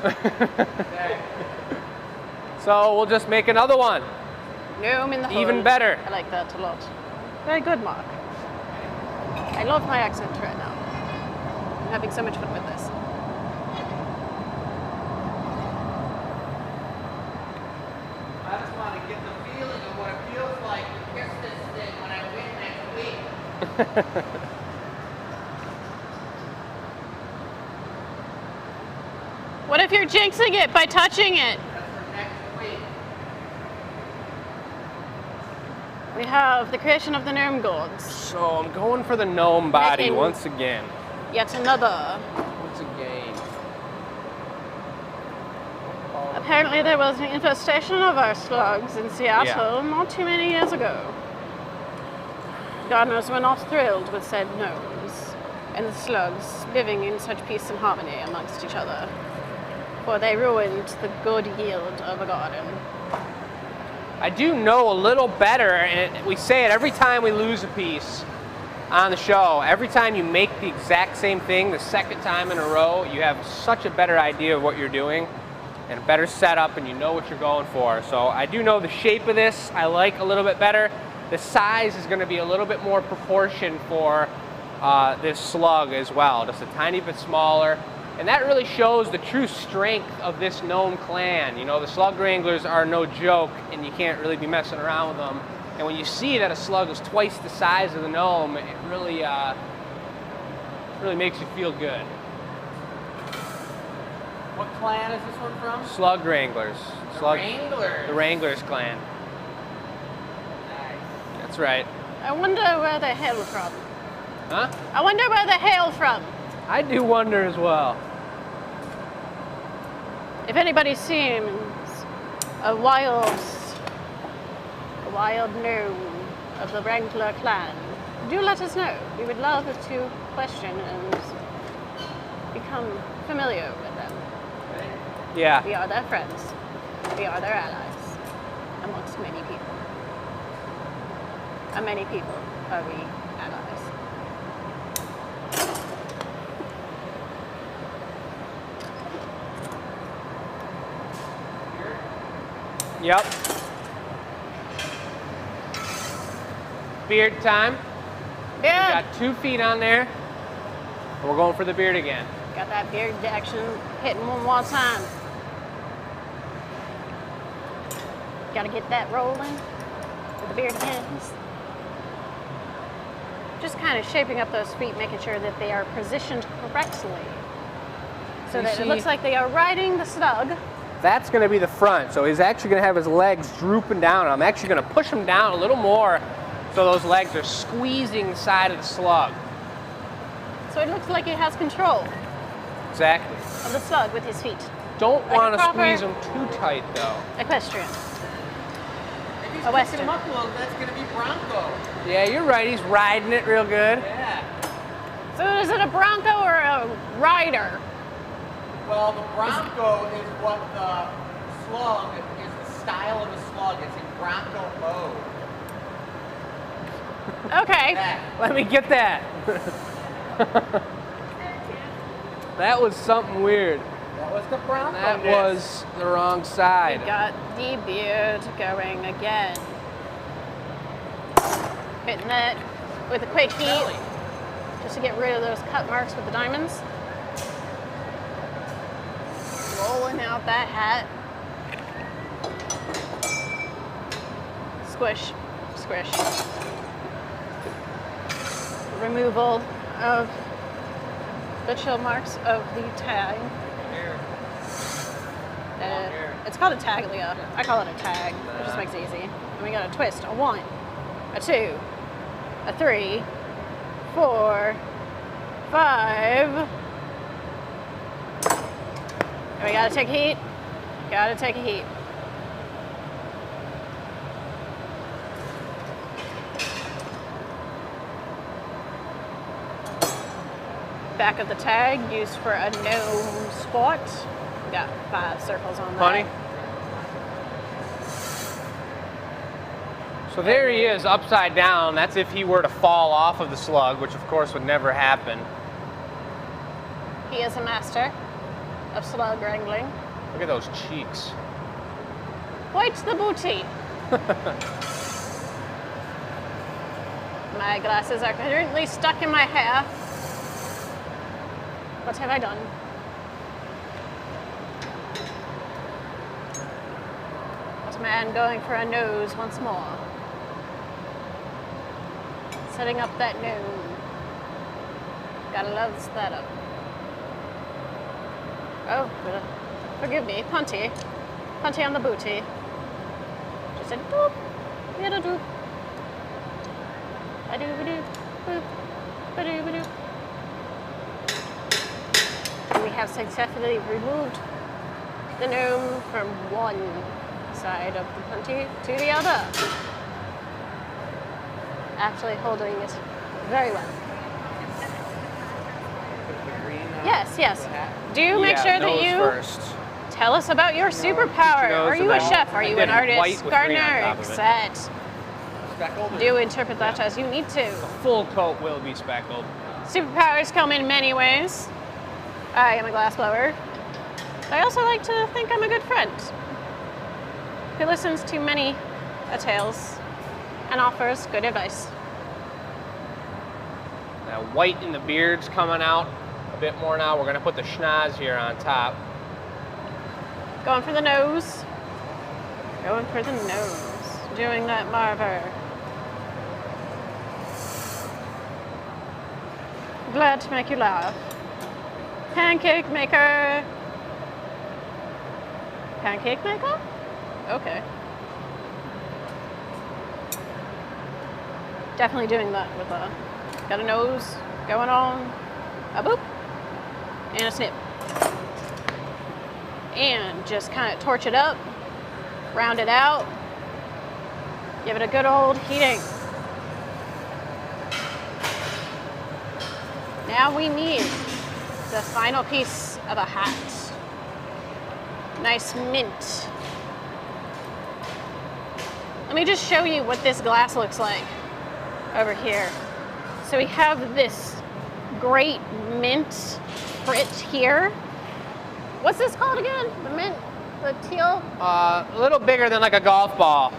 So we'll just make another one. Gnome in the whole. Even better. I like that a lot. Very good, Mark. I love my accent right now. I'm having so much fun with this. I just want to get the feeling of what it feels like to kiss this thing when I win next week. What if you're jinxing it by touching it? That's for next week. We have the creation of the gnome gods. So I'm going for the gnome body Making- once again. Yet another. Once again. Apparently there was an infestation of our slugs in Seattle not too many years ago. Gardeners were not thrilled with said gnomes and the slugs living in such peace and harmony amongst each other, for they ruined the good yield of a garden. I do know a little better, and we say it every time we lose a piece on the show. Every time you make the exact same thing the second time in a row, you have such a better idea of what you're doing and a better setup, and you know what you're going for. So I do know the shape of this I like a little bit better. The size is going to be a little bit more proportion for this slug as well, just a tiny bit smaller. And that really shows the true strength of this gnome clan. You know, the slug wranglers are no joke, and you can't really be messing around with them. And when you see that a slug is twice the size of the gnome, it really makes you feel good. What clan is this one from? Slug wranglers. Slug, Wranglers. the Wranglers clan. Nice. That's right. I wonder where they hail from. Huh? I wonder where they hail from. I do wonder as well. If anybody sees a wild gnome of the Wrangler clan, do let us know. We would love to question and become familiar with them. Yeah. We are their friends. We are their allies, amongst many people. And many people are we allies. Yep. Beard time. We Beard! got 2 feet on there. And we're going for the beard again. Got that beard action hitting one more time. Gotta get that rolling with the beard hands. Just kind of shaping up those feet, making sure that they are positioned correctly. So You that see- it looks like they are riding the slug. That's going to be the front. So he's actually going to have his legs drooping down. I'm actually going to push him down a little more So those legs are squeezing the side of the slug. So it looks like he has control Exactly. of the slug with his feet. Don't Like a want to proper- squeeze them too tight though. Equestrian. If he's A Western. picking him up a little, that's going to be Bronco. Yeah, you're right. He's riding it real good. Yeah. So is it a bronco or a rider? Well, the Bronco is what the slug is, the style of the slug. It's in Bronco mode. Okay. That. Let me get that. That was something weird. That was the Bronco. That disc. was the wrong side. We got the beard going again. Hitting that with a quick heat, Belly. just to get rid of those cut marks with the diamonds. Rolling out that hat. Squish, squish. Removal of the chill marks of the tag. Here. It's called a taglia. I call it a tag. It just makes it easy. And we got a twist, a 1, a 2, a 3, 4, 5. And we gotta take heat. Gotta take a heat. Back of the tag used for a gnome spot. We got 5 circles on that. Honey? So there he is, upside down. That's if he were to fall off of the slug, which of course would never happen. He is a master of slug wrangling. Look at those cheeks. Quite the booty. My glasses are currently stuck in my hair. What have I done? This man going for a nose once more. Setting up that nose. Gotta love that up. Oh, forgive me, punty. Punty on the booty. Just a doop, get a doop. A doo-ba-doo, boop, ba-doo-ba-doo. We have successfully removed the gnome from one side of the punty to the other. Actually holding it very well. Yes, yes. Do make Yeah, sure that nose you first. tell us about your superpower. nose Are you and a then chef? Are I you did an white artist, with green on gardener, top of it. etc.? Speckled. Do interpret that as you need to. Full coat will be speckled. Superpowers come in many ways. I am a glassblower. I also like to think I'm a good friend who listens to many tales and offers good advice. Now white in the beard's coming out a bit more now. We're gonna put the schnoz here on top. Going for the nose. Going for the nose. Doing that marver. Glad to make you laugh. Pancake maker. Pancake maker? Okay. Definitely doing that with a, got a nose going on, a boop, and a snip. And just kind of torch it up, round it out, give it a good old heating. Now we need the final piece of a hat. Nice mint. Let me just show you what this glass looks like over here. So we have this great mint frit here. What's this called again? The mint, the teal? A little bigger than like a golf ball.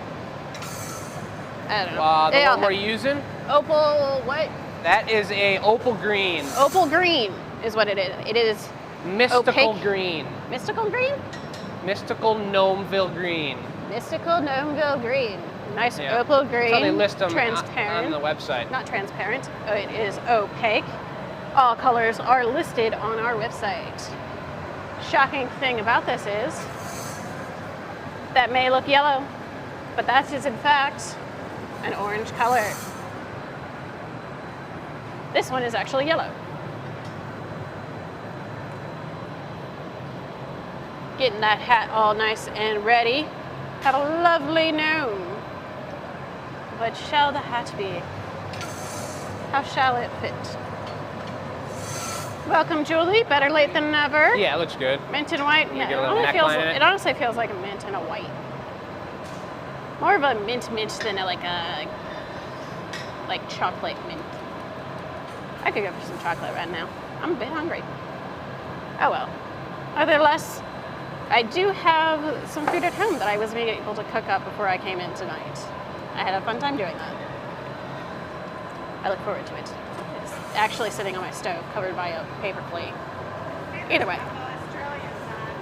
I don't know. The They all one we're have using, opal, what? that is a opal green. Opal green is what it is. It is Mystical opaque. green. mystical green? Mystical Gnomeville green. Mystical Gnomeville green. Nice Yeah. opal green. That's how they list them transparent. on the website. Not transparent. It is opaque. All colors are listed on our website. Shocking thing about this is that may look yellow, but that is in fact an orange color. This one is actually yellow. Getting that hat all nice and ready. Have a lovely gnome. What shall the hat be? How shall it fit? Welcome, Julie. Better late than never. Yeah, it looks good. Mint and white. You Yeah, get a little neckline in it? it honestly feels like a mint and a white. More of a mint than like chocolate mint. I could go for some chocolate right now. I'm a bit hungry. Oh well. Otherwise, I do have some food at home that I was able to cook up before I came in tonight. I had a fun time doing that. I look forward to it. It's actually sitting on my stove, covered by a paper plate. Either way.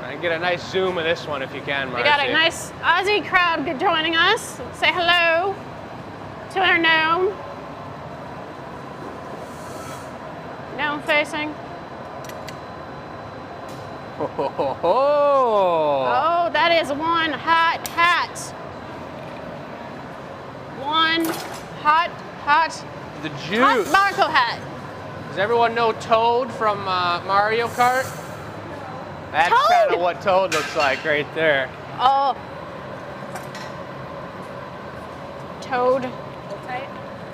I get a nice zoom of this one if you can, Marcy. We got a nice Aussie crowd joining us. Say hello to our gnome. Gnome facing. Ho, ho, ho, ho. Oh, that is one hot hat. One hot The juice. Marco hat. Does everyone know Toad from Mario Kart? That's Toad? kind of what Toad looks like right there. Oh. Toad.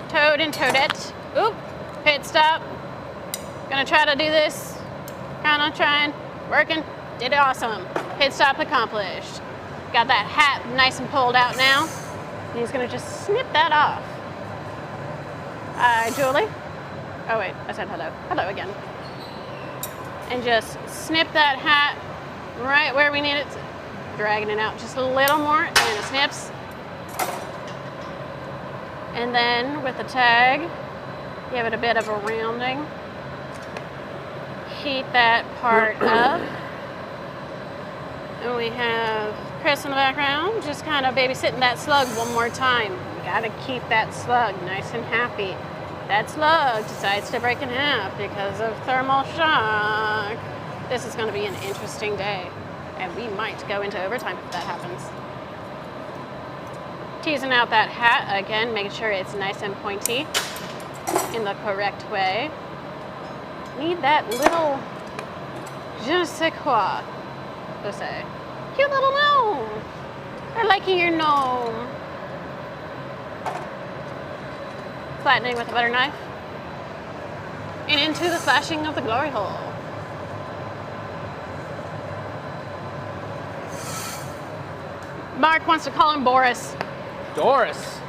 Toad and Toadette. Oop. Pit stop. Gonna try to do this. Kinda trying. Working. Did it awesome. Pit stop accomplished. Got that hat nice and pulled out now. And he's gonna just snip that off. Julie. Oh wait, I said hello. Hello again. And just snip that hat right where we need it. Dragging it out just a little more, and it snips. And then with the tag, give it a bit of a rounding. Heat that part up. And we have Chris in the background, just kind of babysitting that slug one more time. You gotta keep that slug nice and happy. That slug decides to break in half because of thermal shock. This is gonna be an interesting day, and we might go into overtime if that happens. Teasing out that hat again, making sure it's nice and pointy in the correct way. Need that little je ne sais quoi to say. Cute little gnome. I'm liking your gnome. Flattening with a butter knife. And into the slashing of the glory hole. Mark wants to call him Boris. Doris.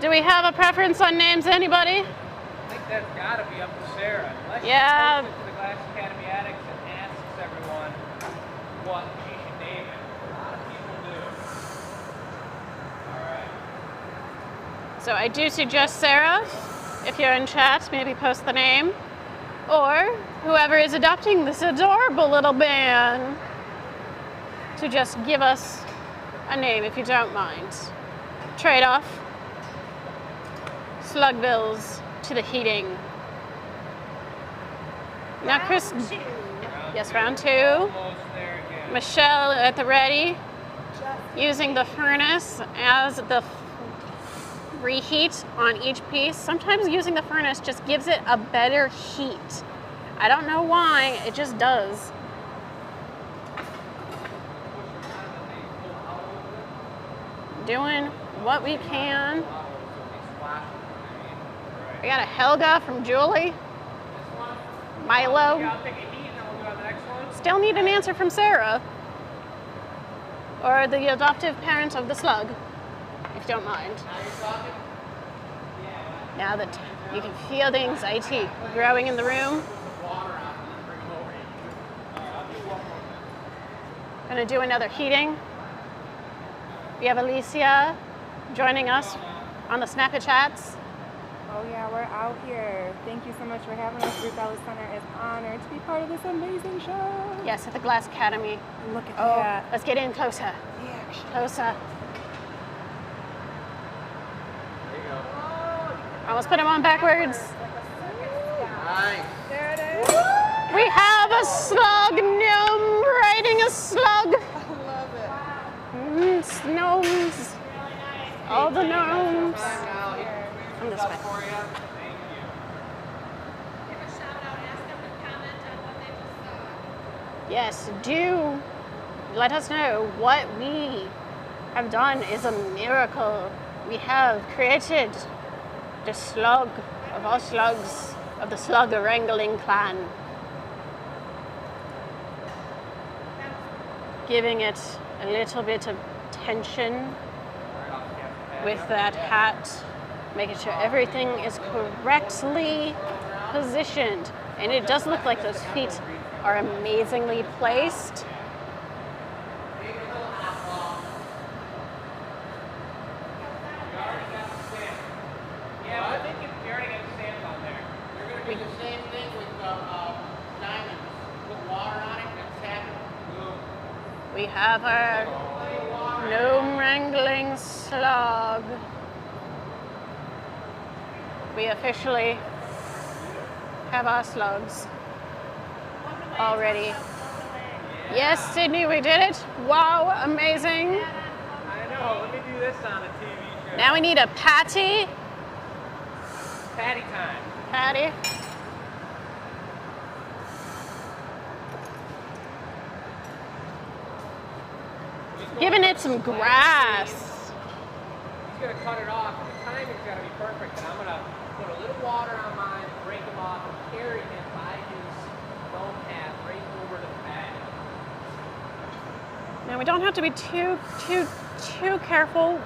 Do we have a preference on names, anybody? I think that's got to be up to Sarah. Unless Yeah. she goes to the Glass Academy Attics and asks everyone what she should name it. A lot of people do. All right. So I do suggest Sarah, if you're in chat, maybe post the name. Or whoever is adopting this adorable little band, to just give us a name if you don't mind. Trade-off. Slugvilles to the heating. Now Chris, yes, round two. Almost there again. Michelle at the ready, using the furnace as the reheat on each piece. Sometimes using the furnace just gives it a better heat. I don't know why, it just does. Doing what we can. We got a Helga from Julie. Milo. I'll take a heat and then we'll go on the next one. Still need an answer from Sarah. Or the adoptive parent of the slug, if you don't mind. Now you're talking? Now that you can feel the anxiety growing in the room. Water out and then bring them over here. I'll do one more. Gonna do another heating. We have Alicia joining us on the Snapchat chats. Oh yeah, we're out here. Thank you so much for having us. Ruth Ellis Center is honored to be part of this amazing show. Yes, at the Glass Academy. Look at Oh, that. let's get in closer. Yeah. Closer. There you go. Almost put him on backwards. Nice. There it is. We have a slug gnome riding a slug. I love it. Gnomes. all the gnomes. Now, he I'm this stuff way. for you. Thank you. Give a shout out, ask them to comment on what they just saw. Yes, do let us know what we have done is a miracle. We have created the slug of all slugs of the slug wrangling clan. Giving it a little bit of tension with that hat, making sure everything is correctly positioned. And it does look like those feet are amazingly placed. Yeah, I think you already got the stamp on there. You're going to do the same thing with diamonds. Put water on it and tap it. We have our gnome wrangling slug. We officially have our slugs already. Yes, Sydney, we did it. Wow, amazing. I know, let me do this on the TV show. Now we need a patty. Patty time. Patty. Giving it some grass. He's going to cut it off, and the timing's got to be perfect. And I'm going to put a little water on mine, break him off, and carry him by his foam hat right over to the patty. Now we don't have to be too careful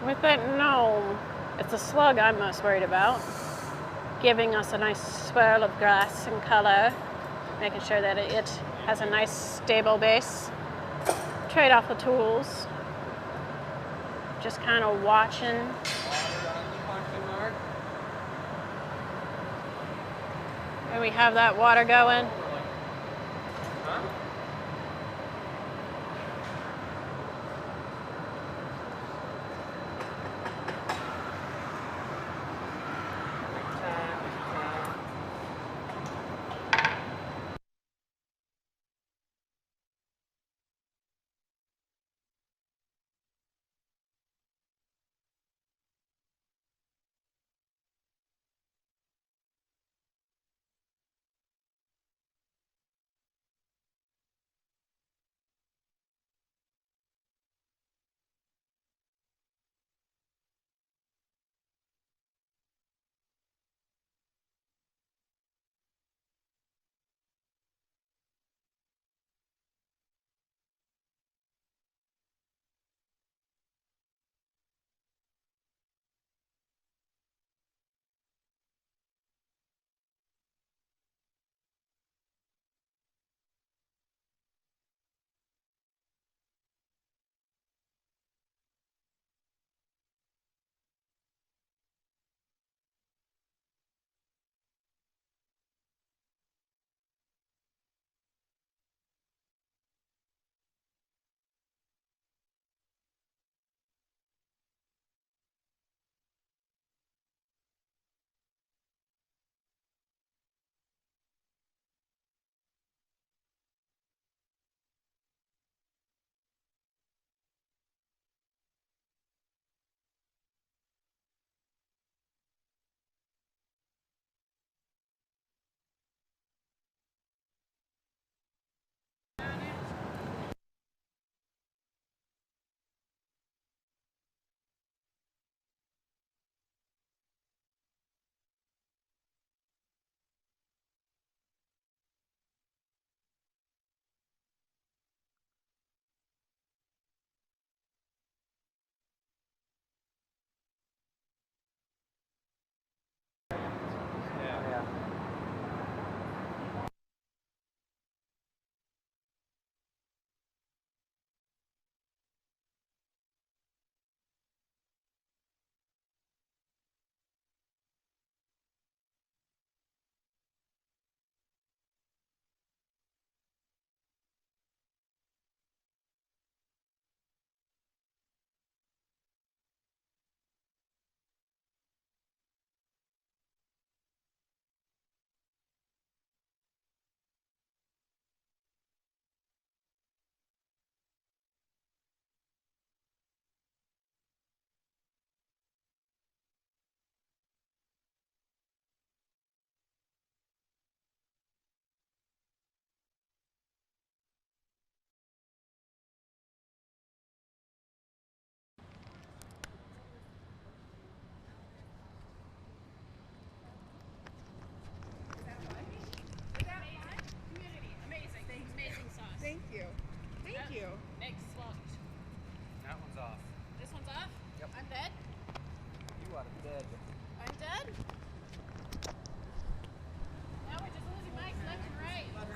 with that gnome. It's the slug I'm most worried about. Giving us a nice swirl of grass and color, making sure that it has a nice stable base. Trade off the tools. Just kind of watching. Water on the question mark. And we have that water going. Huh?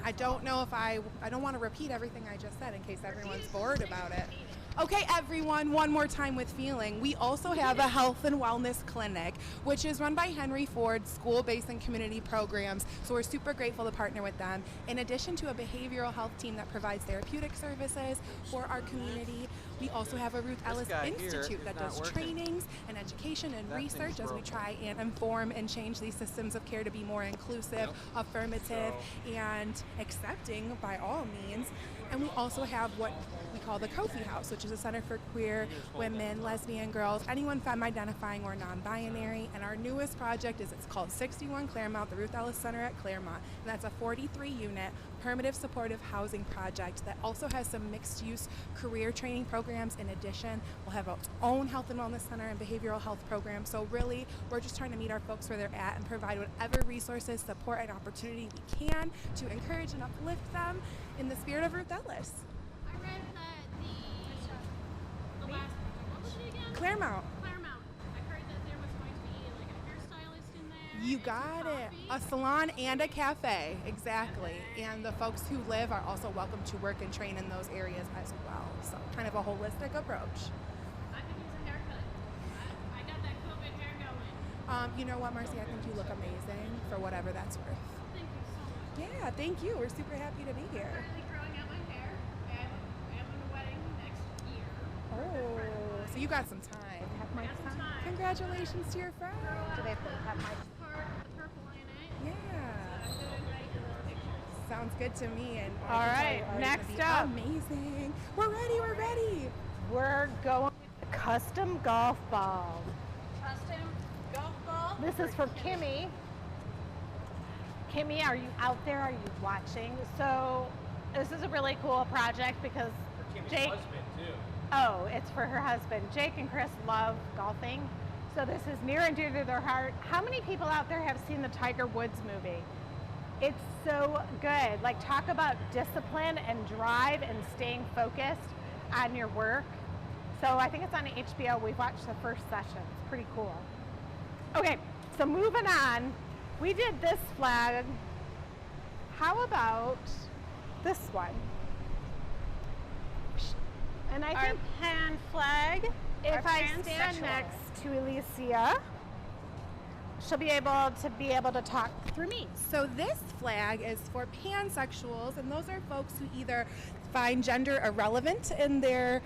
I don't know if I don't want to repeat everything I just said in case everyone's bored about it. Okay, everyone, one more time with feeling. We also have a health and wellness clinic, which is run by Henry Ford school-based and community programs. So we're super grateful to partner with them. In addition to a behavioral health team that provides therapeutic services for our community, we also have a Ruth Ellis Institute that does trainings and education and research as we try and inform and change these systems of care to be more inclusive, affirmative, and accepting by all means. And we also have what we call the Kofi House, which is a center for queer women, lesbian girls, anyone femme-identifying or non-binary. And our newest project it's called 61 Claremont, the Ruth Ellis Center at Claremont. And that's a 43-unit permanent supportive housing project that also has some mixed-use career training programs. In addition, we'll have our own health and wellness center and behavioral health program. So really, we're just trying to meet our folks where they're at and provide whatever resources, support, and opportunity we can to encourage and uplift them in the spirit of Ruth Ellis. I read that the last project, what was it again? Claremont. Claremont. I heard that there was going to be like a hairstylist in there. You and got some it. coffee. A salon and a cafe, exactly. And the folks who live are also welcome to work and train in those areas as well. So kind of a holistic approach. I could use a haircut. I got that COVID hair going. You know what, Marcy? I think you look amazing for whatever that's worth. Thank you so much. Yeah, thank you. We're super happy to be here. Currently growing out my hair. I am in a wedding next year. Oh, so you got some time. Have my Got some time. Congratulations to your friend. Do they have my part with the purple in it? Yeah. I'm doing right in those pictures. Sounds good to me. And All right, next up. Amazing. We're ready. We're ready. We're going with the custom golf ball. Custom golf ball. This is for Kimmy. Kimmy, are you out there? Are you watching? So this is a really cool project because Jake. husband too. Oh, it's for her husband. Jake and Chris love golfing. So this is near and dear to their heart. How many people out there have seen the Tiger Woods movie? It's so good. Like, talk about discipline and drive and staying focused on your work. So I think it's on HBO. We've watched the first session. It's pretty cool. Okay, so moving on. We did this flag. How about this one? And I think pan flag. if I stand next to Alicia, she'll be able to talk through me. So this flag is for pansexuals, and those are folks who either find gender irrelevant in their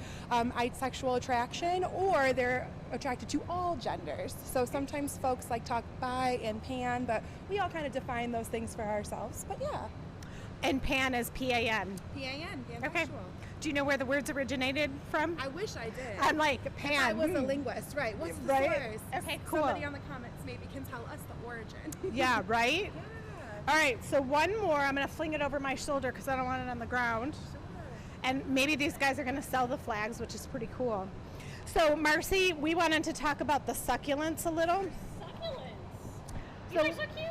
sexual attraction, or they're attracted to all genders. So sometimes folks like talk bi and pan, but we all kind of define those things for ourselves. But yeah. And pan is P-A-N. Pan, pansexual. Okay. Do you know where the words originated from? I wish I did. I'm like, pan. I was a linguist, right? What's the Right? source? Okay, cool. Somebody on the comments maybe can tell us the origin. Yeah, right? Yeah. All right, so one more. I'm going to fling it over my shoulder because I don't want it on the ground. Sure. And maybe these guys are going to sell the flags, which is pretty cool. So, Marcy, we wanted to talk about the succulents a little. Succulents. So- These are so cute.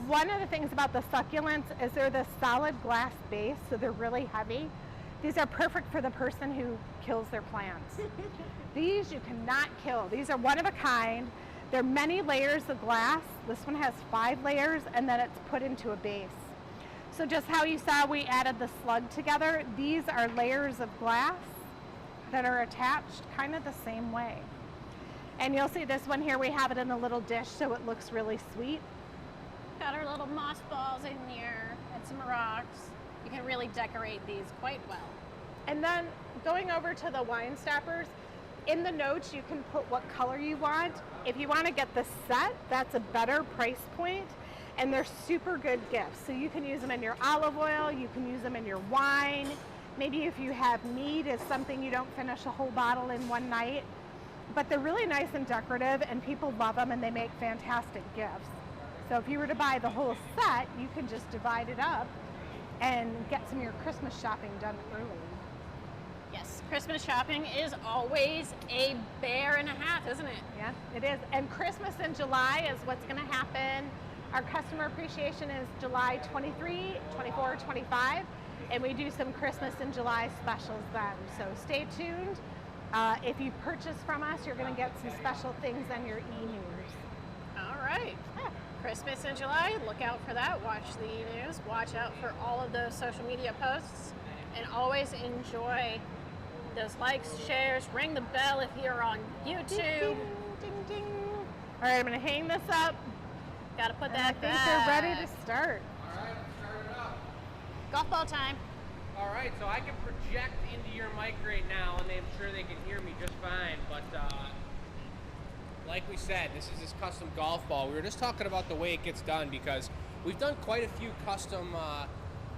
One of the things about the succulents is they're this solid glass base, so they're really heavy. These are perfect for the person who kills their plants. These you cannot kill. These are one of a kind. They're many layers of glass. This one has 5 layers, and then it's put into a base. So just how you saw we added the slug together, these are layers of glass that are attached kind of the same way. And you'll see this one here, we have it in a little dish, so it looks really sweet. Got our little moss balls in here and some rocks. You can really decorate these quite well. And then going over to the wine stoppers, in the notes you can put what color you want. If you want to get the set, that's a better price point, and they're super good gifts. So you can use them in your olive oil, you can use them in your wine. Maybe if you have mead as something you don't finish a whole bottle in one night. But they're really nice and decorative, and people love them, and they make fantastic gifts. So if you were to buy the whole set, you can just divide it up and get some of your Christmas shopping done early. Yes, Christmas shopping is always a bear and a half, isn't it? Yeah, it is. And Christmas in July is what's going to happen. Our customer appreciation is July 23, 24, 25, and we do some Christmas in July specials then. So stay tuned. If you purchase from us, you're going to get some special things on your e-news. All right. Yeah, Christmas in July. Look out for that. Watch the news. Watch out for all of those social media posts. And always enjoy those likes, shares. Ring the bell if you're on YouTube. Ding, ding, ding. All right, I'm going to hang this up. Got to put And that I think they're ready to back. start. All right, let's start it up. Golf ball time. All right, so I can project into your mic right now, and I'm sure they can hear me just fine. But like we said, this is this custom golf ball. We were just talking about the way it gets done because we've done quite a few custom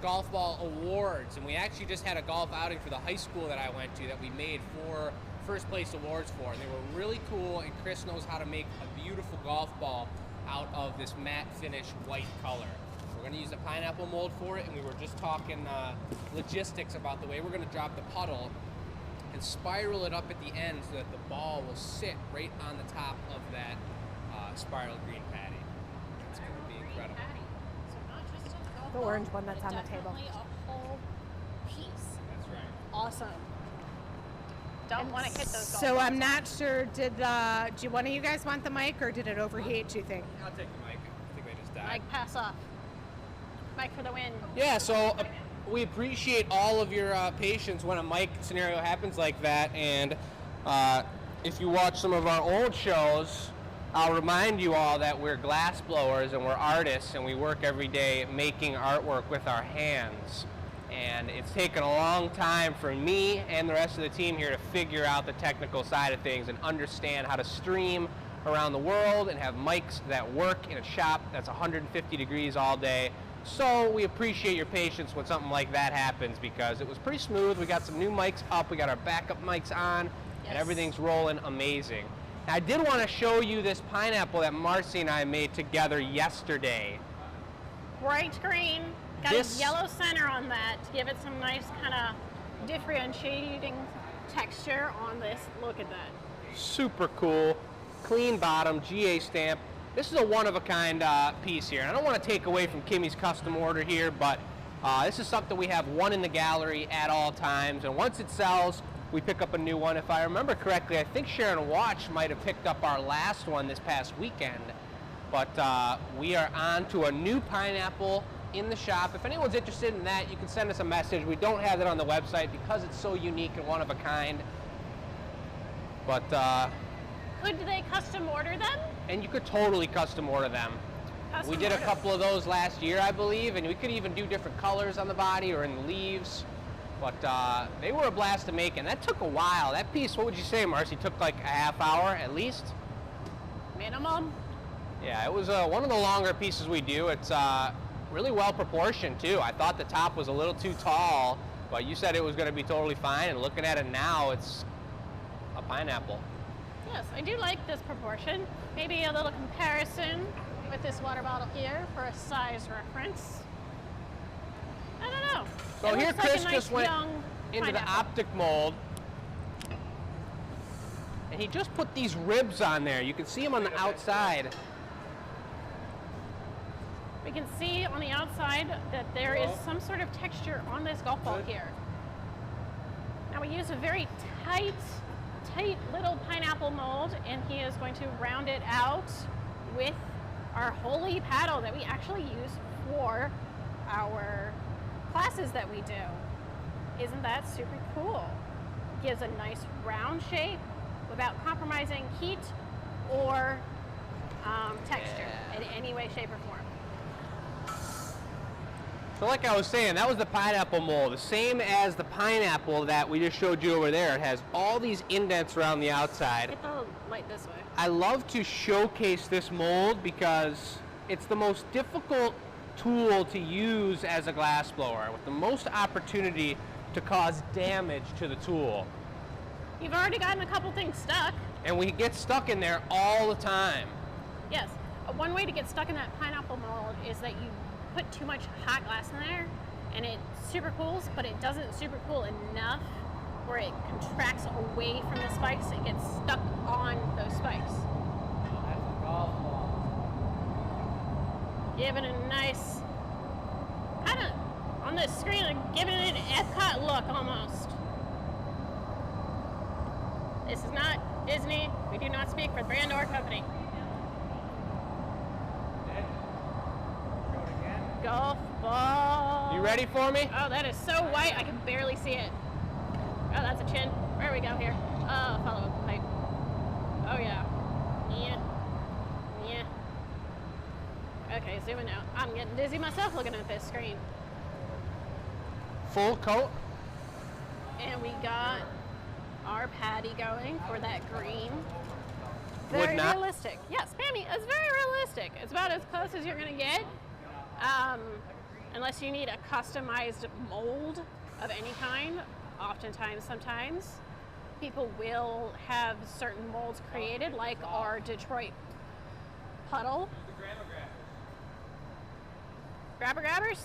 golf ball awards, and we actually just had a golf outing for the high school that I went to that we made 4 first place awards for, and they were really cool. And Chris knows how to make a beautiful golf ball out of this matte finish white color. We're going to use a pineapple mold for it, and we were just talking logistics about the way we're going to drop the puddle and spiral it up at the end so that the ball will sit right on the top of that spiral green patty. It's going to be incredible. So not just on the golf The ball, orange one that's but on the table. definitely a whole piece. That's right. Awesome. Don't want to hit those golf So balls. I'm not sure, do one of you guys want the mic or did it overheat, do you think? I'll take the mic. I think they just died. Mike, pass off. Mike for the win. Yeah, so we appreciate all of your patience when a mic scenario happens like that. And if you watch some of our old shows, I'll remind you all that we're glass blowers and we're artists and we work every day making artwork with our hands. And it's taken a long time for me and the rest of the team here to figure out the technical side of things and understand how to stream around the world and have mics that work in a shop that's 150 degrees all day. So we appreciate your patience when something like that happens because it was pretty smooth. We got some new mics up, we got our backup mics on, and everything's rolling amazing. Now, I did want to show you this pineapple that Marcy and I made together yesterday. Bright green. Got This- a yellow center on that to give it some nice kind of differentiating texture on this. Look at that. Super cool, clean bottom, GA stamp. This is a one-of-a-kind piece here. And I don't want to take away from Kimmy's custom order here, but this is something we have one in the gallery at all times. And once it sells, we pick up a new one. If I remember correctly, I think Sharon Watch might have picked up our last one this past weekend. But we are on to a new pineapple in the shop. If anyone's interested in that, you can send us a message. We don't have it on the website because it's so unique and one of a kind. But Could they custom order them? and you could totally custom order them. Custom We did a order. couple of those last year, I believe, and we could even do different colors on the body or in the leaves. But they were a blast to make, and that took a while. That piece, what would you say, Marcy, took like a half hour at least? Minimum. Yeah, it was one of the longer pieces we do. It's really well proportioned too. I thought the top was a little too tall, but you said it was going to be totally fine, and looking at it now, it's a pineapple. Yes, I do like this proportion. Maybe a little comparison with this water bottle here for a size reference. I don't know. So It here looks like a Chris nice just went young into the pineapple. optic mold, and he just put these ribs on there. You can see them on the outside. We can see on the outside that there is some sort of texture on this golf ball here. Now we use a very tight little pineapple mold, and he is going to round it out with our holy paddle that we actually use for our classes that we do. Isn't that super cool? Gives a nice round shape without compromising heat or texture in any way, shape, or form. So like I was saying, that was the pineapple mold, the same as the pineapple that we just showed you over there. It has all these indents around the outside. Get the light this way. I love to showcase this mold because it's the most difficult tool to use as a glass blower with the most opportunity to cause damage to the tool. You've already gotten a couple things stuck. And we get stuck in there all the time. Yes, one way to get stuck in that pineapple mold is that you put too much hot glass in there and it super cools, but it doesn't super cool enough where it contracts away from the spikes. It gets stuck on those spikes. That's a golf ball. Giving it a nice, kind of on the screen, like giving it an Epcot look almost. This is not Disney. We do not speak for the brand or company. golf ball. You ready for me? Oh, that is so white, I can barely see it. Oh, that's a chin. Where do we go here? Oh, follow up the pipe. Oh, yeah. Yeah. Okay, zooming out. I'm getting dizzy myself looking at this screen. Full coat. And we got our patty going for that green. Very not- realistic. Yes, Pammy, it's very realistic. It's about as close as you're gonna get. Unless you need a customized mold of any kind. Oftentimes, sometimes, people will have certain molds created, like our Detroit puddle. Grabber grabbers?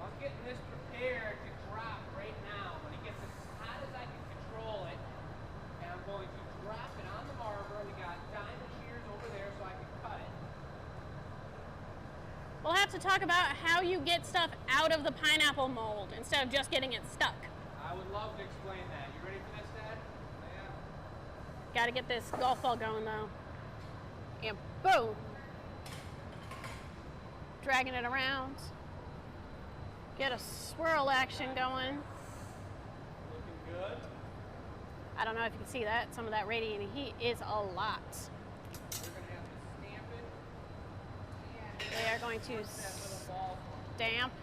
I'm getting this prepared to drop right now. When it gets as hot as I can control it, and I'm going to drop it on the marber. We got diamond shears over there so I can cut it. We'll have to talk about how you get stuff out of the pineapple mold instead of just getting it stuck. I would love to explain that. You ready for this, Dad? Yeah. Got to get this golf ball going though. And boom. Dragging it around. Get a swirl action going. Looking good. I don't know if you can see that. Some of that radiating heat is a lot. We're going to have to stamp it. They are going to That little ball. stamp.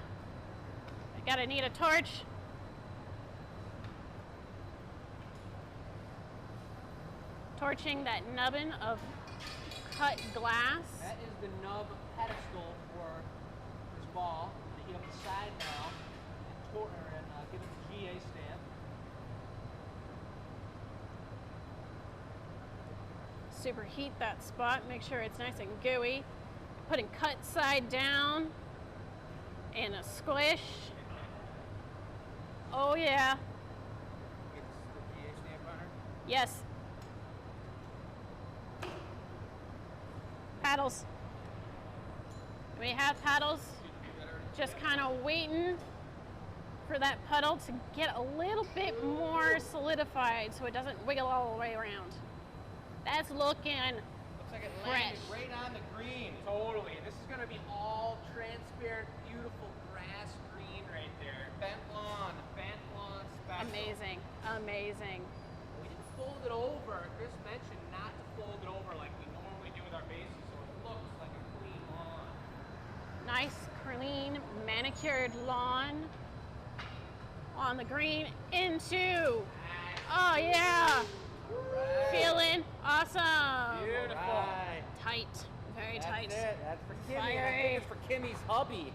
I gotta need a torch. Torching that nubbin of cut glass. That is the nub pedestal for this ball. They heat up the side now and give it the GA stamp. Superheat that spot, make sure it's nice and gooey. Putting cut side down and a squish. Oh yeah. Get the GA stamp on her. Yes. Paddles. We have paddles. Just kind of waiting for that puddle to get a little bit more solidified so it doesn't wiggle all the way around. That's looking Looks like it fresh. landed right on the green. Totally. This is going to be all transparent, beautiful grass green right there. Bent lawn special. Amazing, amazing. We didn't fold it over. Chris mentioned not to fold it over like we normally do with our bases, so it looks like a clean lawn. Nice, clean, manicured lawn on the green into. Oh yeah, Right. feeling awesome. Beautiful. Right. Tight, very That's tight. it. That's for Kimmy. I Fiery. think it's for Kimmy's hubby.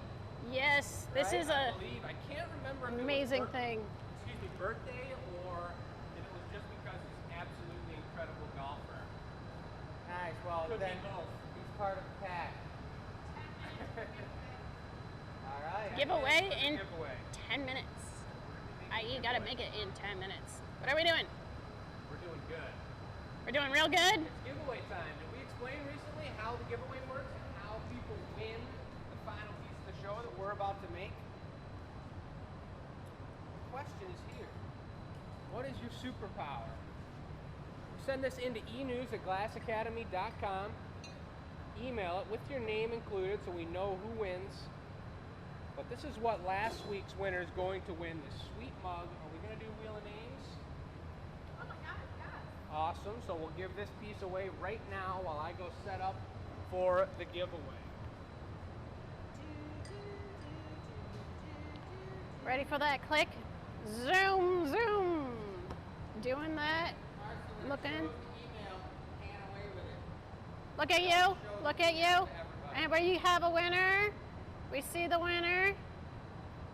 Yes, this Right? is I a believe, I can't remember if it was amazing thing. excuse me, birthday or if it was just because he's an absolutely incredible golfer. Nice. Well, Could then be both. he's part of the pack. All right. Giveaway in Giveaway. 10 minutes. I.e. gotta make it in 10 minutes. What are we doing? We're doing good. We're doing real good? It's giveaway time. Did we explain recently how the giveaway works and how people win the final piece of the show that we're about to make? The question is here. What is your superpower? Send this into enews@glassacademy.com. Email it with your name included so we know who wins. But this is what last week's winner is going to win, this sweet mug. Are we going to do Wheel of Names? Oh my God, yes. Awesome. So we'll give this piece away right now while I go set up for the giveaway. Ready for that click? Zoom, zoom. Doing that. Looking. Look at you. Look at you. And where you have a winner. We see the winner.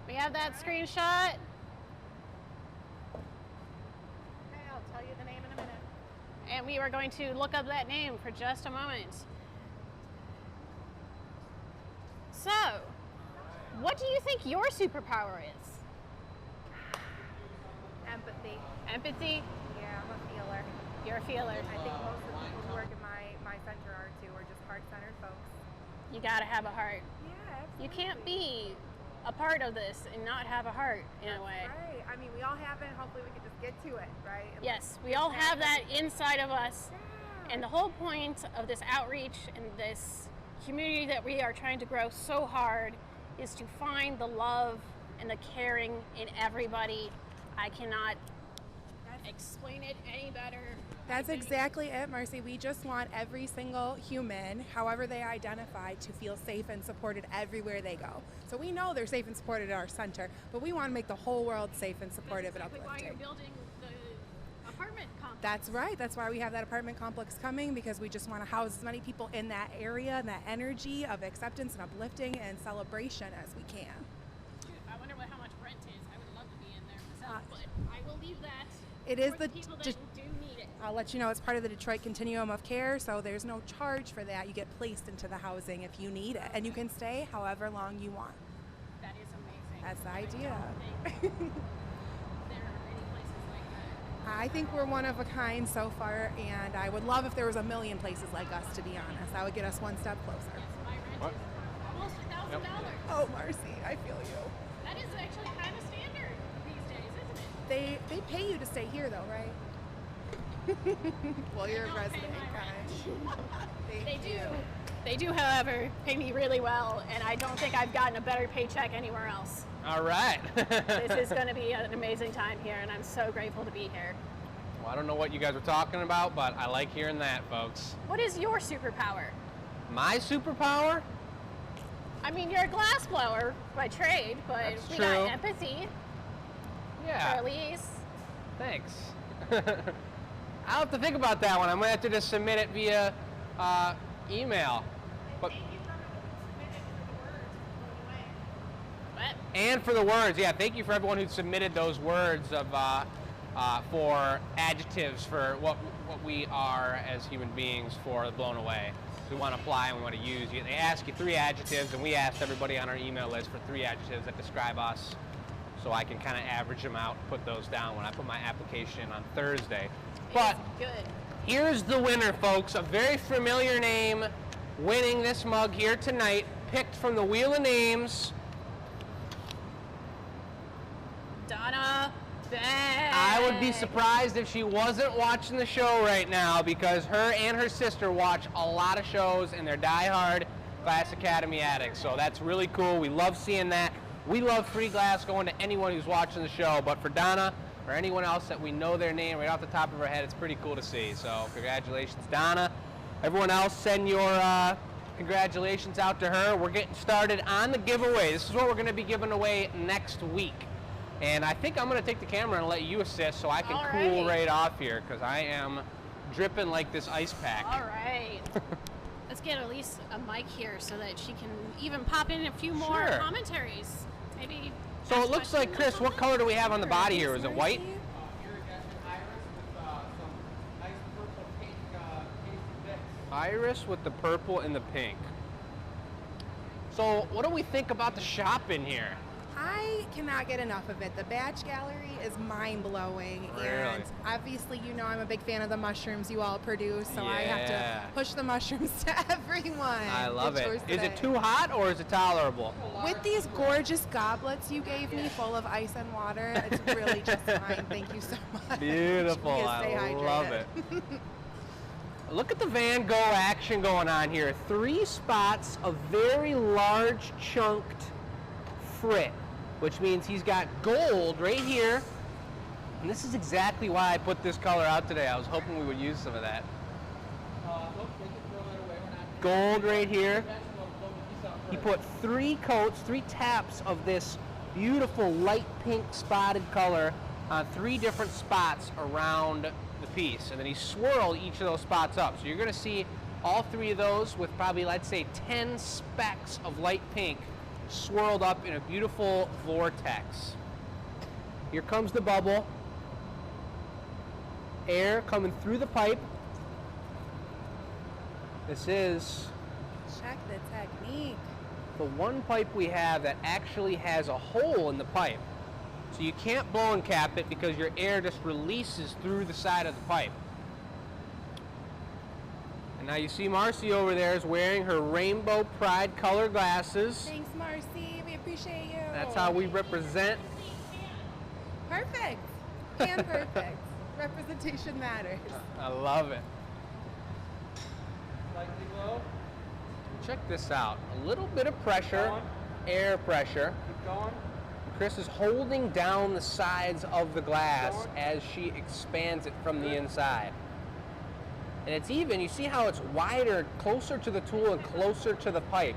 We have that screenshot. Okay, I'll tell you the name in a minute. And we are going to look up that name for just a moment. So, what do you think your superpower is? Empathy. Empathy? Yeah, I'm a feeler. You're a feeler. I think most of the people who work in my center are too. We're just heart-centered folks. You gotta have a heart. Yeah, absolutely. You can't be a part of this and not have a heart in a way. Right. I mean, we all have it. Hopefully, we can just get to it, right? And Yes, we all have that inside of us. Yeah. And the whole point of this outreach and this community that we are trying to grow so hard is to find the love and the caring in everybody. I cannot explain it any better. That's exactly it, Marcy. We just want every single human, however they identify, to feel safe and supported everywhere they go. So we know they're safe and supported at our center, but we want to make the whole world safe and supportive and That's exactly why you're uplifting. building the apartment complex. That's right. That's why we have that apartment complex coming, because we just want to house as many people in that area and that energy of acceptance and uplifting and celebration as we can. Dude, I wonder how much rent is. I would love to be in there myself, but I will leave that. It is for the people that do need it. I'll let you know, it's part of the Detroit Continuum of Care, so there's no charge for that. You get placed into the housing if you need it, and you can stay however long you want. That is amazing. That's the idea. I don't think there are any places like that. I think we're one of a kind so far, and I would love if there was a million places like us, to be honest. That would get us one step closer. Yes, my rent What? is almost $1,000. Oh, Marcy, I feel you. That is actually kind of standard these days, isn't it? They pay you to stay here, though, right? Well, you're a They don't pay resident, my kind. They do. They do, however, pay me really well, and I don't think I've gotten a better paycheck anywhere else. All right. This is going to be an amazing time here, and I'm so grateful to be here. Well, I don't know what you guys were talking about, but I like hearing that, folks. What is your superpower? My superpower? I mean, you're a glass blower by trade, but That's we true. got empathy, Yeah. Charlize. Thanks. I'll have to think about that one. I'm going to have to just submit it via email. But, What? and for the words, yeah, thank you for everyone who submitted those words of for adjectives for what we are as human beings for Blown Away. We want to apply and we want to use. They ask you 3 adjectives, and we asked everybody on our email list for 3 adjectives that describe us, so I can kind of average them out and put those down when I put my application on Thursday. But Good. here's the winner, folks. A very familiar name winning this mug here tonight, picked from the Wheel of Names. Donna Beck. I would be surprised if she wasn't watching the show right now, because her and her sister watch a lot of shows and they're diehard Glass Academy addicts. So that's really cool. We love seeing that. We love free glass going to anyone who's watching the show, but for Donna or anyone else that we know their name right off the top of our head, it's pretty cool to see. So congratulations, Donna. Everyone else, send your congratulations out to her. We're getting started on the giveaway. This is what we're going to be giving away next week. And I think I'm going to take the camera and let you assist so I can cool right off here, because I am dripping like this ice pack. All right. Let's get at least a mic here so that she can even pop in a few more Sure. commentaries. Maybe. So it looks like, Chris, what color do we have on the body here? Is it white? Iridescent iris with some nice purple pink pasty bits. Iris with the purple and the pink. So what do we think about the shop in here? I cannot get enough of it. The batch gallery is mind-blowing, Really? and obviously, you know, I'm a big fan of the mushrooms you all produce, so I Yeah. have to push the mushrums to everyone. I love It's it. yours Is today. it too hot or is it tolerable? With these gorgeous goblets you gave me, full of ice and water, it's really just fine. Thank you so much. Beautiful. You stay I love hydrated. it. Look at the Van Gogh action going on here. 3 spots of very large chunked frit, which means he's got gold right here. And this is exactly why I put this color out today. I was hoping we would use some of that. Look, they can throw that away. We're not Gold right here. That's what we'll blow the piece out He first. put 3 coats, 3 taps of this beautiful light pink spotted color on 3 different spots around the piece. And then he swirled each of those spots up. So you're gonna see all 3 of those with probably, let's say, 10 specks of light pink swirled up in a beautiful vortex. Here comes the bubble. Air coming through the pipe. This is Check the technique. the one pipe we have that actually has a hole in the pipe. So you can't blow and cap it because your air just releases through the side of the pipe. And now you see Marcy over there is wearing her Rainbow Pride color glasses. Thanks, Marcy. We appreciate you. That's how we represent. Perfect. And perfect. Representation matters. I love it. Slightly low. check this out. A little bit of pressure, air pressure. Keep going. Chris is holding down the sides of the glass as she expands it from the inside. And it's even, you see how it's wider, closer to the tool and closer to the pipe.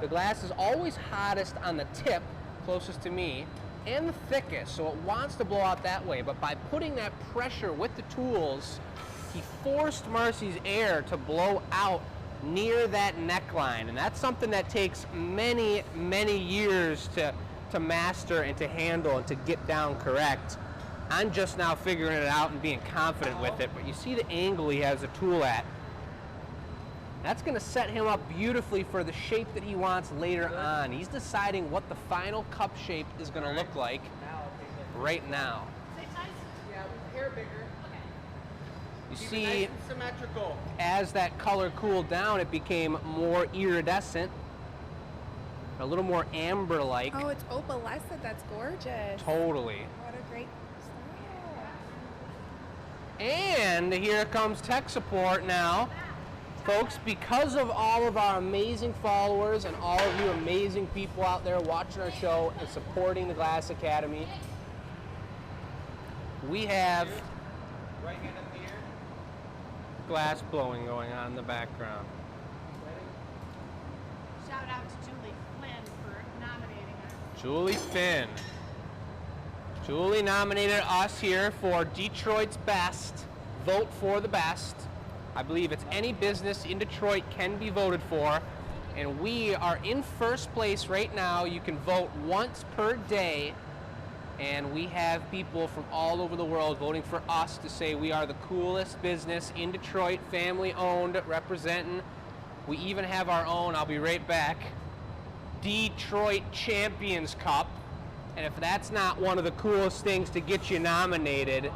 The glass is always hottest on the tip, closest to me, and the thickest, so it wants to blow out that way. But by putting that pressure with the tools, he forced Marcy's air to blow out near that neckline. And that's something that takes many, many years to master and to handle and to get down correct. I'm just now figuring it out and being confident with it, but you see the angle he has the tool at. That's going to set him up beautifully for the shape that he wants later on. He's deciding what the final cup shape is going to look like right now. Same size? Yeah, with hair bigger. You Keep it see, nice and symmetrical. as that color cooled down, it became more iridescent, a little more amber-like. Oh, it's opalescent. That's gorgeous. Totally. What a great style. And here comes tech support now. Folks, because of all of our amazing followers and all of you amazing people out there watching our show and supporting the Glass Academy, we have Right hand up here. glass blowing going on in the background. Shout out to Julie Flynn for nominating us. Julie Finn. Julie nominated us here for Detroit's Best. Vote for the best. I believe it's any business in Detroit can be voted for. And we are in first place right now. You can vote once per day. And we have people from all over the world voting for us to say we are the coolest business in Detroit, family owned, representing. We even have our own, I'll be right back, Detroit Champions Cup. And if that's not one of the coolest things to get you nominated,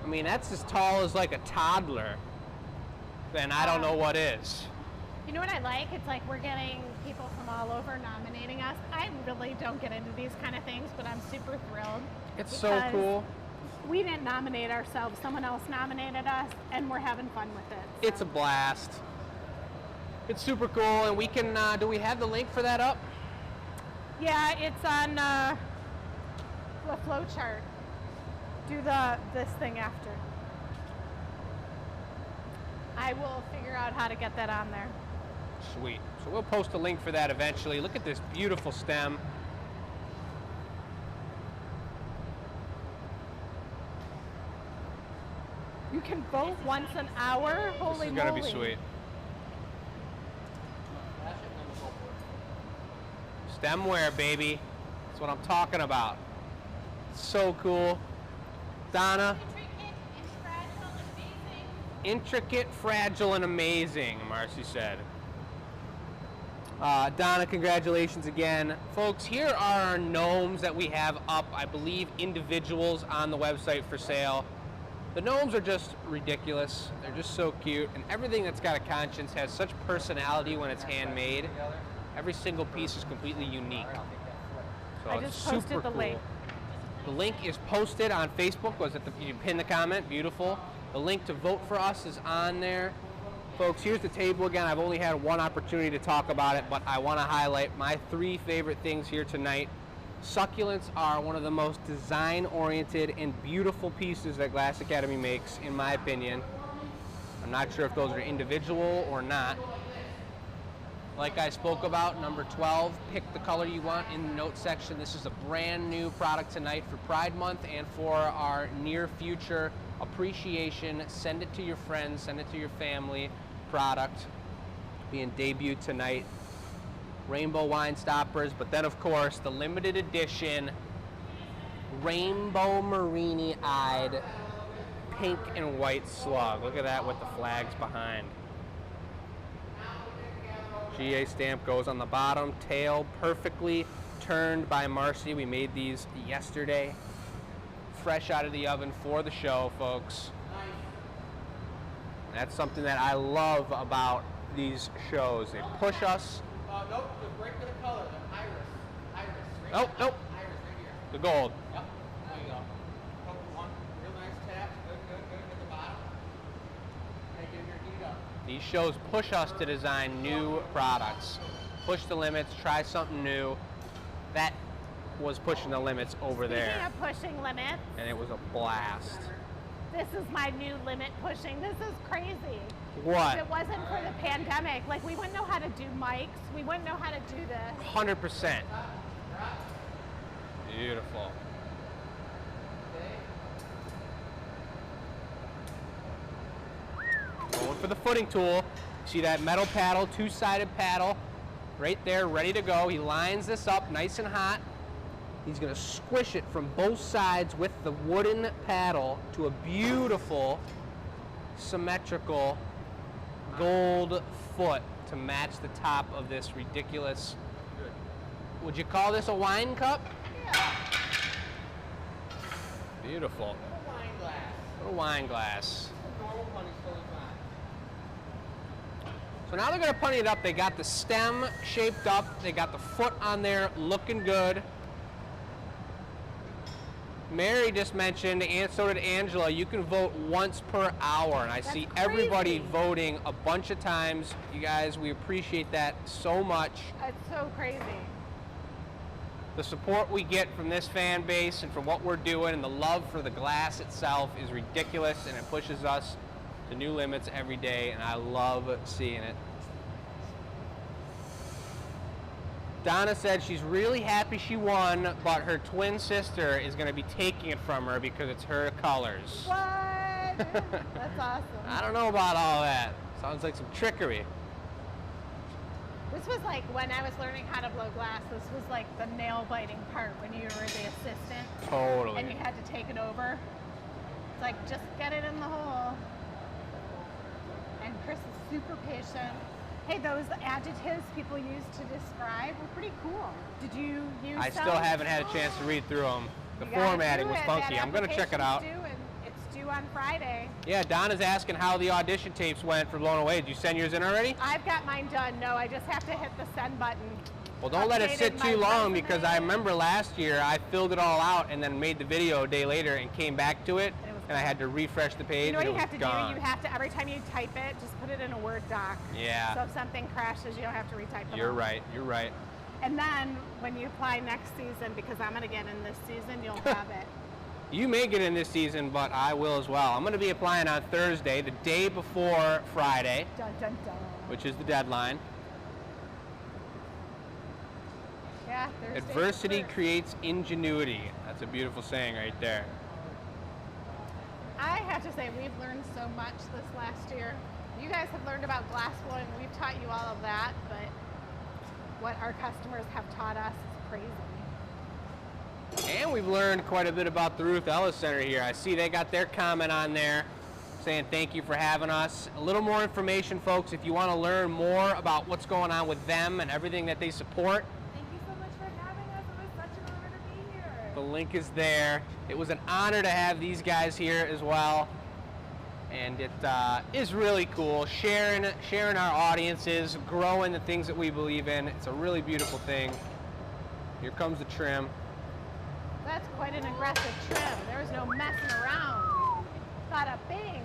I mean, that's as tall as like a toddler, then I don't know what is. You know what I like? It's like we're getting people from all over nominating us. I really don't get into these kind of things, but I'm super thrilled. It's so because cool. We didn't nominate ourselves. Someone else nominated us, and we're having fun with it. So. It's a blast. It's super cool, and we can, do we have the link for that up? Yeah, it's on the flow chart. Do this thing after. I will figure out how to get that on there. Sweet. So we'll post a link for that eventually. Look at this beautiful stem. You can vote once an hour? Holy This is moly. gonna be sweet. Stemware, baby. That's what I'm talking about. So cool. Donna. Intricate, fragile, and amazing, Marcy said. Donna, congratulations again. Folks, here are our gnomes that we have up, I believe, individuals on the website for sale. The gnomes are just ridiculous. They're just so cute, and everything that's got a conscience has such personality when it's handmade. Every single piece is completely unique. So I it's just posted super the cool. link. The link is posted on Facebook. You pin the comment, beautiful. The link to vote for us is on there. Folks, here's the table again. I've only had one opportunity to talk about it, but I want to highlight my 3 favorite things here tonight. Succulents are one of the most design-oriented and beautiful pieces that Glass Academy makes, in my opinion. I'm not sure if those are individual or not. Like I spoke about, number 12, pick the color you want in the note section. This is a brand new product tonight for Pride Month and for our near future appreciation. Send it to your friends, send it to your family product being debuted tonight. Rainbow wine stoppers, but then of course the limited edition rainbow marini-eyed pink and white slug. Look at that with the flags behind. GA stamp goes on the bottom, tail perfectly turned by Marcy. We made these yesterday, fresh out of the oven for the show, folks. That's something that I love about these shows. They push us. Nope, the break of the color, the iris. Iris. Right Nope, here. nope. Iris right here. The gold. Yep. There you go. One real nice tap. Good, good, good. At the bottom. And give your heat up. These shows push us to design new products. Push the limits, try something new. That was pushing the limits over there. Speaking of pushing limits, And it was a blast. this is my new limit pushing. This is crazy. What? If it wasn't for the pandemic, like we wouldn't know how to do mics. We wouldn't know how to do this. 100%. Beautiful. Going for the footing tool. See that metal paddle, two-sided paddle, right there, ready to go. He lines this up nice and hot. He's gonna squish it from both sides with the wooden paddle to a beautiful, symmetrical gold foot to match the top of this ridiculous, would you call this a wine cup? Yeah. Beautiful. A wine glass. A wine glass. A normal one is totally fine. So now they're gonna putty it up. They got the stem shaped up. They got the foot on there looking good. Mary just mentioned, and so did Angela, you can vote once per hour. And I see everybody voting a bunch of times. You guys, we appreciate that so much. It's so crazy. The support we get from this fan base and from what we're doing and the love for the glass itself is ridiculous, and it pushes us to new limits every day, and I love seeing it. Donna said she's really happy she won, but her twin sister is going to be taking it from her because it's her colors. What? That's awesome. I don't know about all that. Sounds like some trickery. This was like when I was learning how to blow glass, this was like the nail biting part when you were the assistant. Totally. And you had to take it over. It's like, just get it in the hole. And Chris is super patient. Hey, those adjectives people use to describe were pretty cool. Did you use I some? still haven't had a chance to read through them. The You gotta formatting do was it. funky. That I'm going to check it out. application's due, and it's due on Friday. Yeah, Donna's asking how the audition tapes went for Blown Away. Did you send yours in already? I've got mine done. No, I just have to hit the send button. Well, don't let it sit Updated my too long, resume. because I remember last year I filled it all out and then made the video a day later and came back to it, And it was and I had to refresh the page. You know what and you it have was to gone. do? You have to, every time you type it, just put it in a Word doc. Yeah. So if something crashes, you don't have to retype it. You're all. right. You're right. And then when you apply next season, because I'm going to get in this season, you'll have it. You may get in this season, but I will as well. I'm going to be applying on Thursday, the day before Friday, Dun, dun, dun. which is the deadline. Yeah, Thursday's Adversity first. creates ingenuity. That's a beautiful saying right there. I have to say, we've learned so much this last year. You guys have learned about glass blowing. We've taught you all of that, but what our customers have taught us is crazy. And we've learned quite a bit about the Ruth Ellis Center here. I see they got their comment on there saying thank you for having us. A little more information, folks, if you want to learn more about what's going on with them and everything that they support. Thank you so much for having us. It was such an honor to be here. The link is there. It was an honor to have these guys here as well. And it is really cool, sharing our audiences, growing the things that we believe in. It's a really beautiful thing. Here comes the trim. That's quite an aggressive trim. There was no messing around. Got a bing.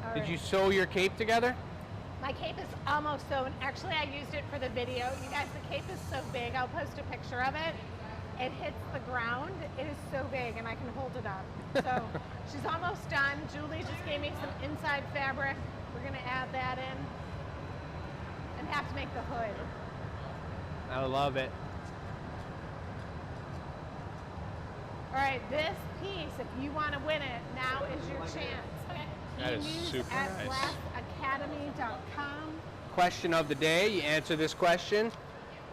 All Did right. you sew your cape together? My cape is almost sewn. Actually, I used it for the video. You guys, the cape is so big. I'll post a picture of it. It hits the ground. It is so big, and I can hold it up. So she's almost done. Julie just gave me some inside fabric. We're gonna add that in and have to make the hood. I love it. All right, this piece, if you want to win it, now is your chance. That is E-news super at nice. glassacademy.com. Question of the day. You answer this question.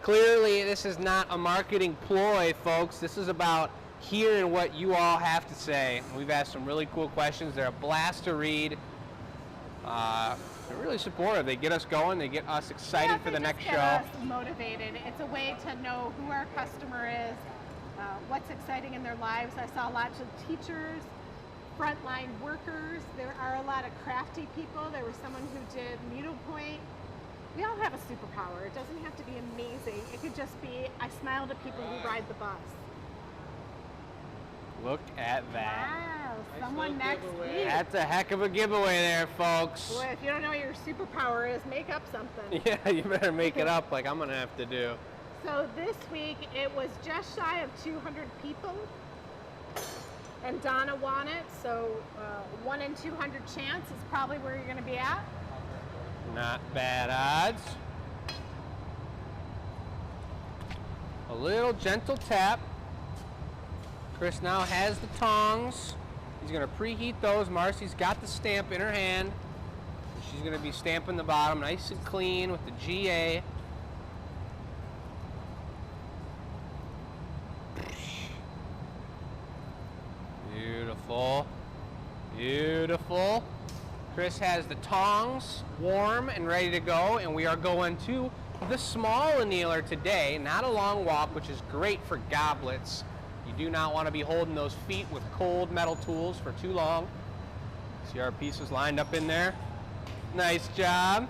Clearly, this is not a marketing ploy, folks. This is about hearing what you all have to say. We've asked some really cool questions. They're a blast to read. They're really supportive. They get us going. They get us excited for the next show. Us motivated. It's a way to know who our customer is, what's exciting in their lives. I saw lots of teachers, frontline workers. There are a lot of crafty people. There was someone who did needlepoint. We all have a superpower. It doesn't have to be amazing. It could just be, I smile to people who ride the bus. Look at that. Wow, Nice someone little next giveaway. week. That's a heck of a giveaway there, folks. Boy, if you don't know what your superpower is, make up something. Yeah, you better make it up like I'm gonna have to do. So this week it was just shy of 200 people, and Donna won it. So 1 in 200 chance is probably where you're going to be at. Not bad odds. A little gentle tap. Chris now has the tongs. He's going to preheat those. Marcy's got the stamp in her hand. She's going to be stamping the bottom nice and clean with the GA. Beautiful. Beautiful. Chris has the tongs warm and ready to go, and we are going to the small annealer today. Not a long walk, which is great for goblets. You do not want to be holding those feet with cold metal tools for too long. See our pieces lined up in there? Nice job.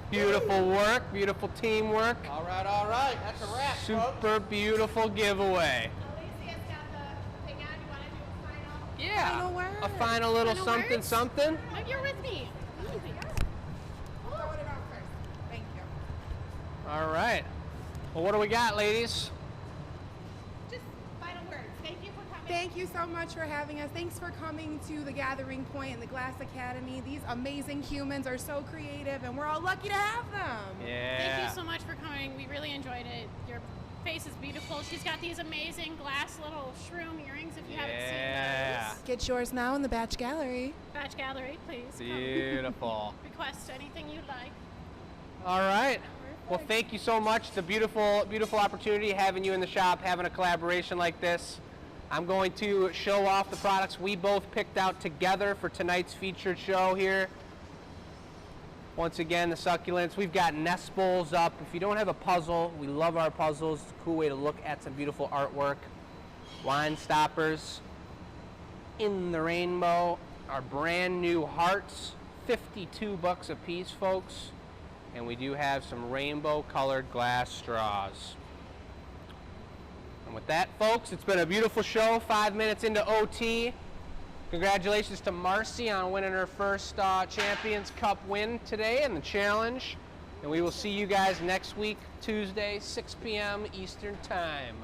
Beautiful work, beautiful teamwork. All right, that's a wrap, folks. Super beautiful giveaway. Alicia's got the thing on. You want to do a final? Yeah, Final word. a final little Final something words? something. Oh, you're with me. Throw it on first. Thank you. All right. Well, what do we got, ladies? Just final words. Thank you for coming. Thank you so much for having us. Thanks for coming to the Gathering Point and the Glass Academy. These amazing humans are so creative, and we're all lucky to have them. Yeah. Thank you so much for coming. We really enjoyed it. Your face is beautiful. She's got these amazing glass little shroom earrings if you haven't Yeah. seen those. Get yours now in the Batch Gallery. Batch Gallery, please. come. Beautiful. Request anything you'd like. All right. Well, thank you so much. It's a beautiful, beautiful opportunity having you in the shop, having a collaboration like this. I'm going to show off the products we both picked out together for tonight's featured show here. Once again, the Succulents. We've got nest bowls up. If you don't have a puzzle, we love our puzzles. It's a cool way to look at some beautiful artwork. Wine stoppers in the rainbow. Our brand new hearts, $52 a piece, folks. And we do have some rainbow colored glass straws. And with that, folks, it's been a beautiful show. 5 minutes into OT. Congratulations to Marcy on winning her first Champions Cup win today in the challenge. And we will see you guys next week, Tuesday, 6 p.m. Eastern Time.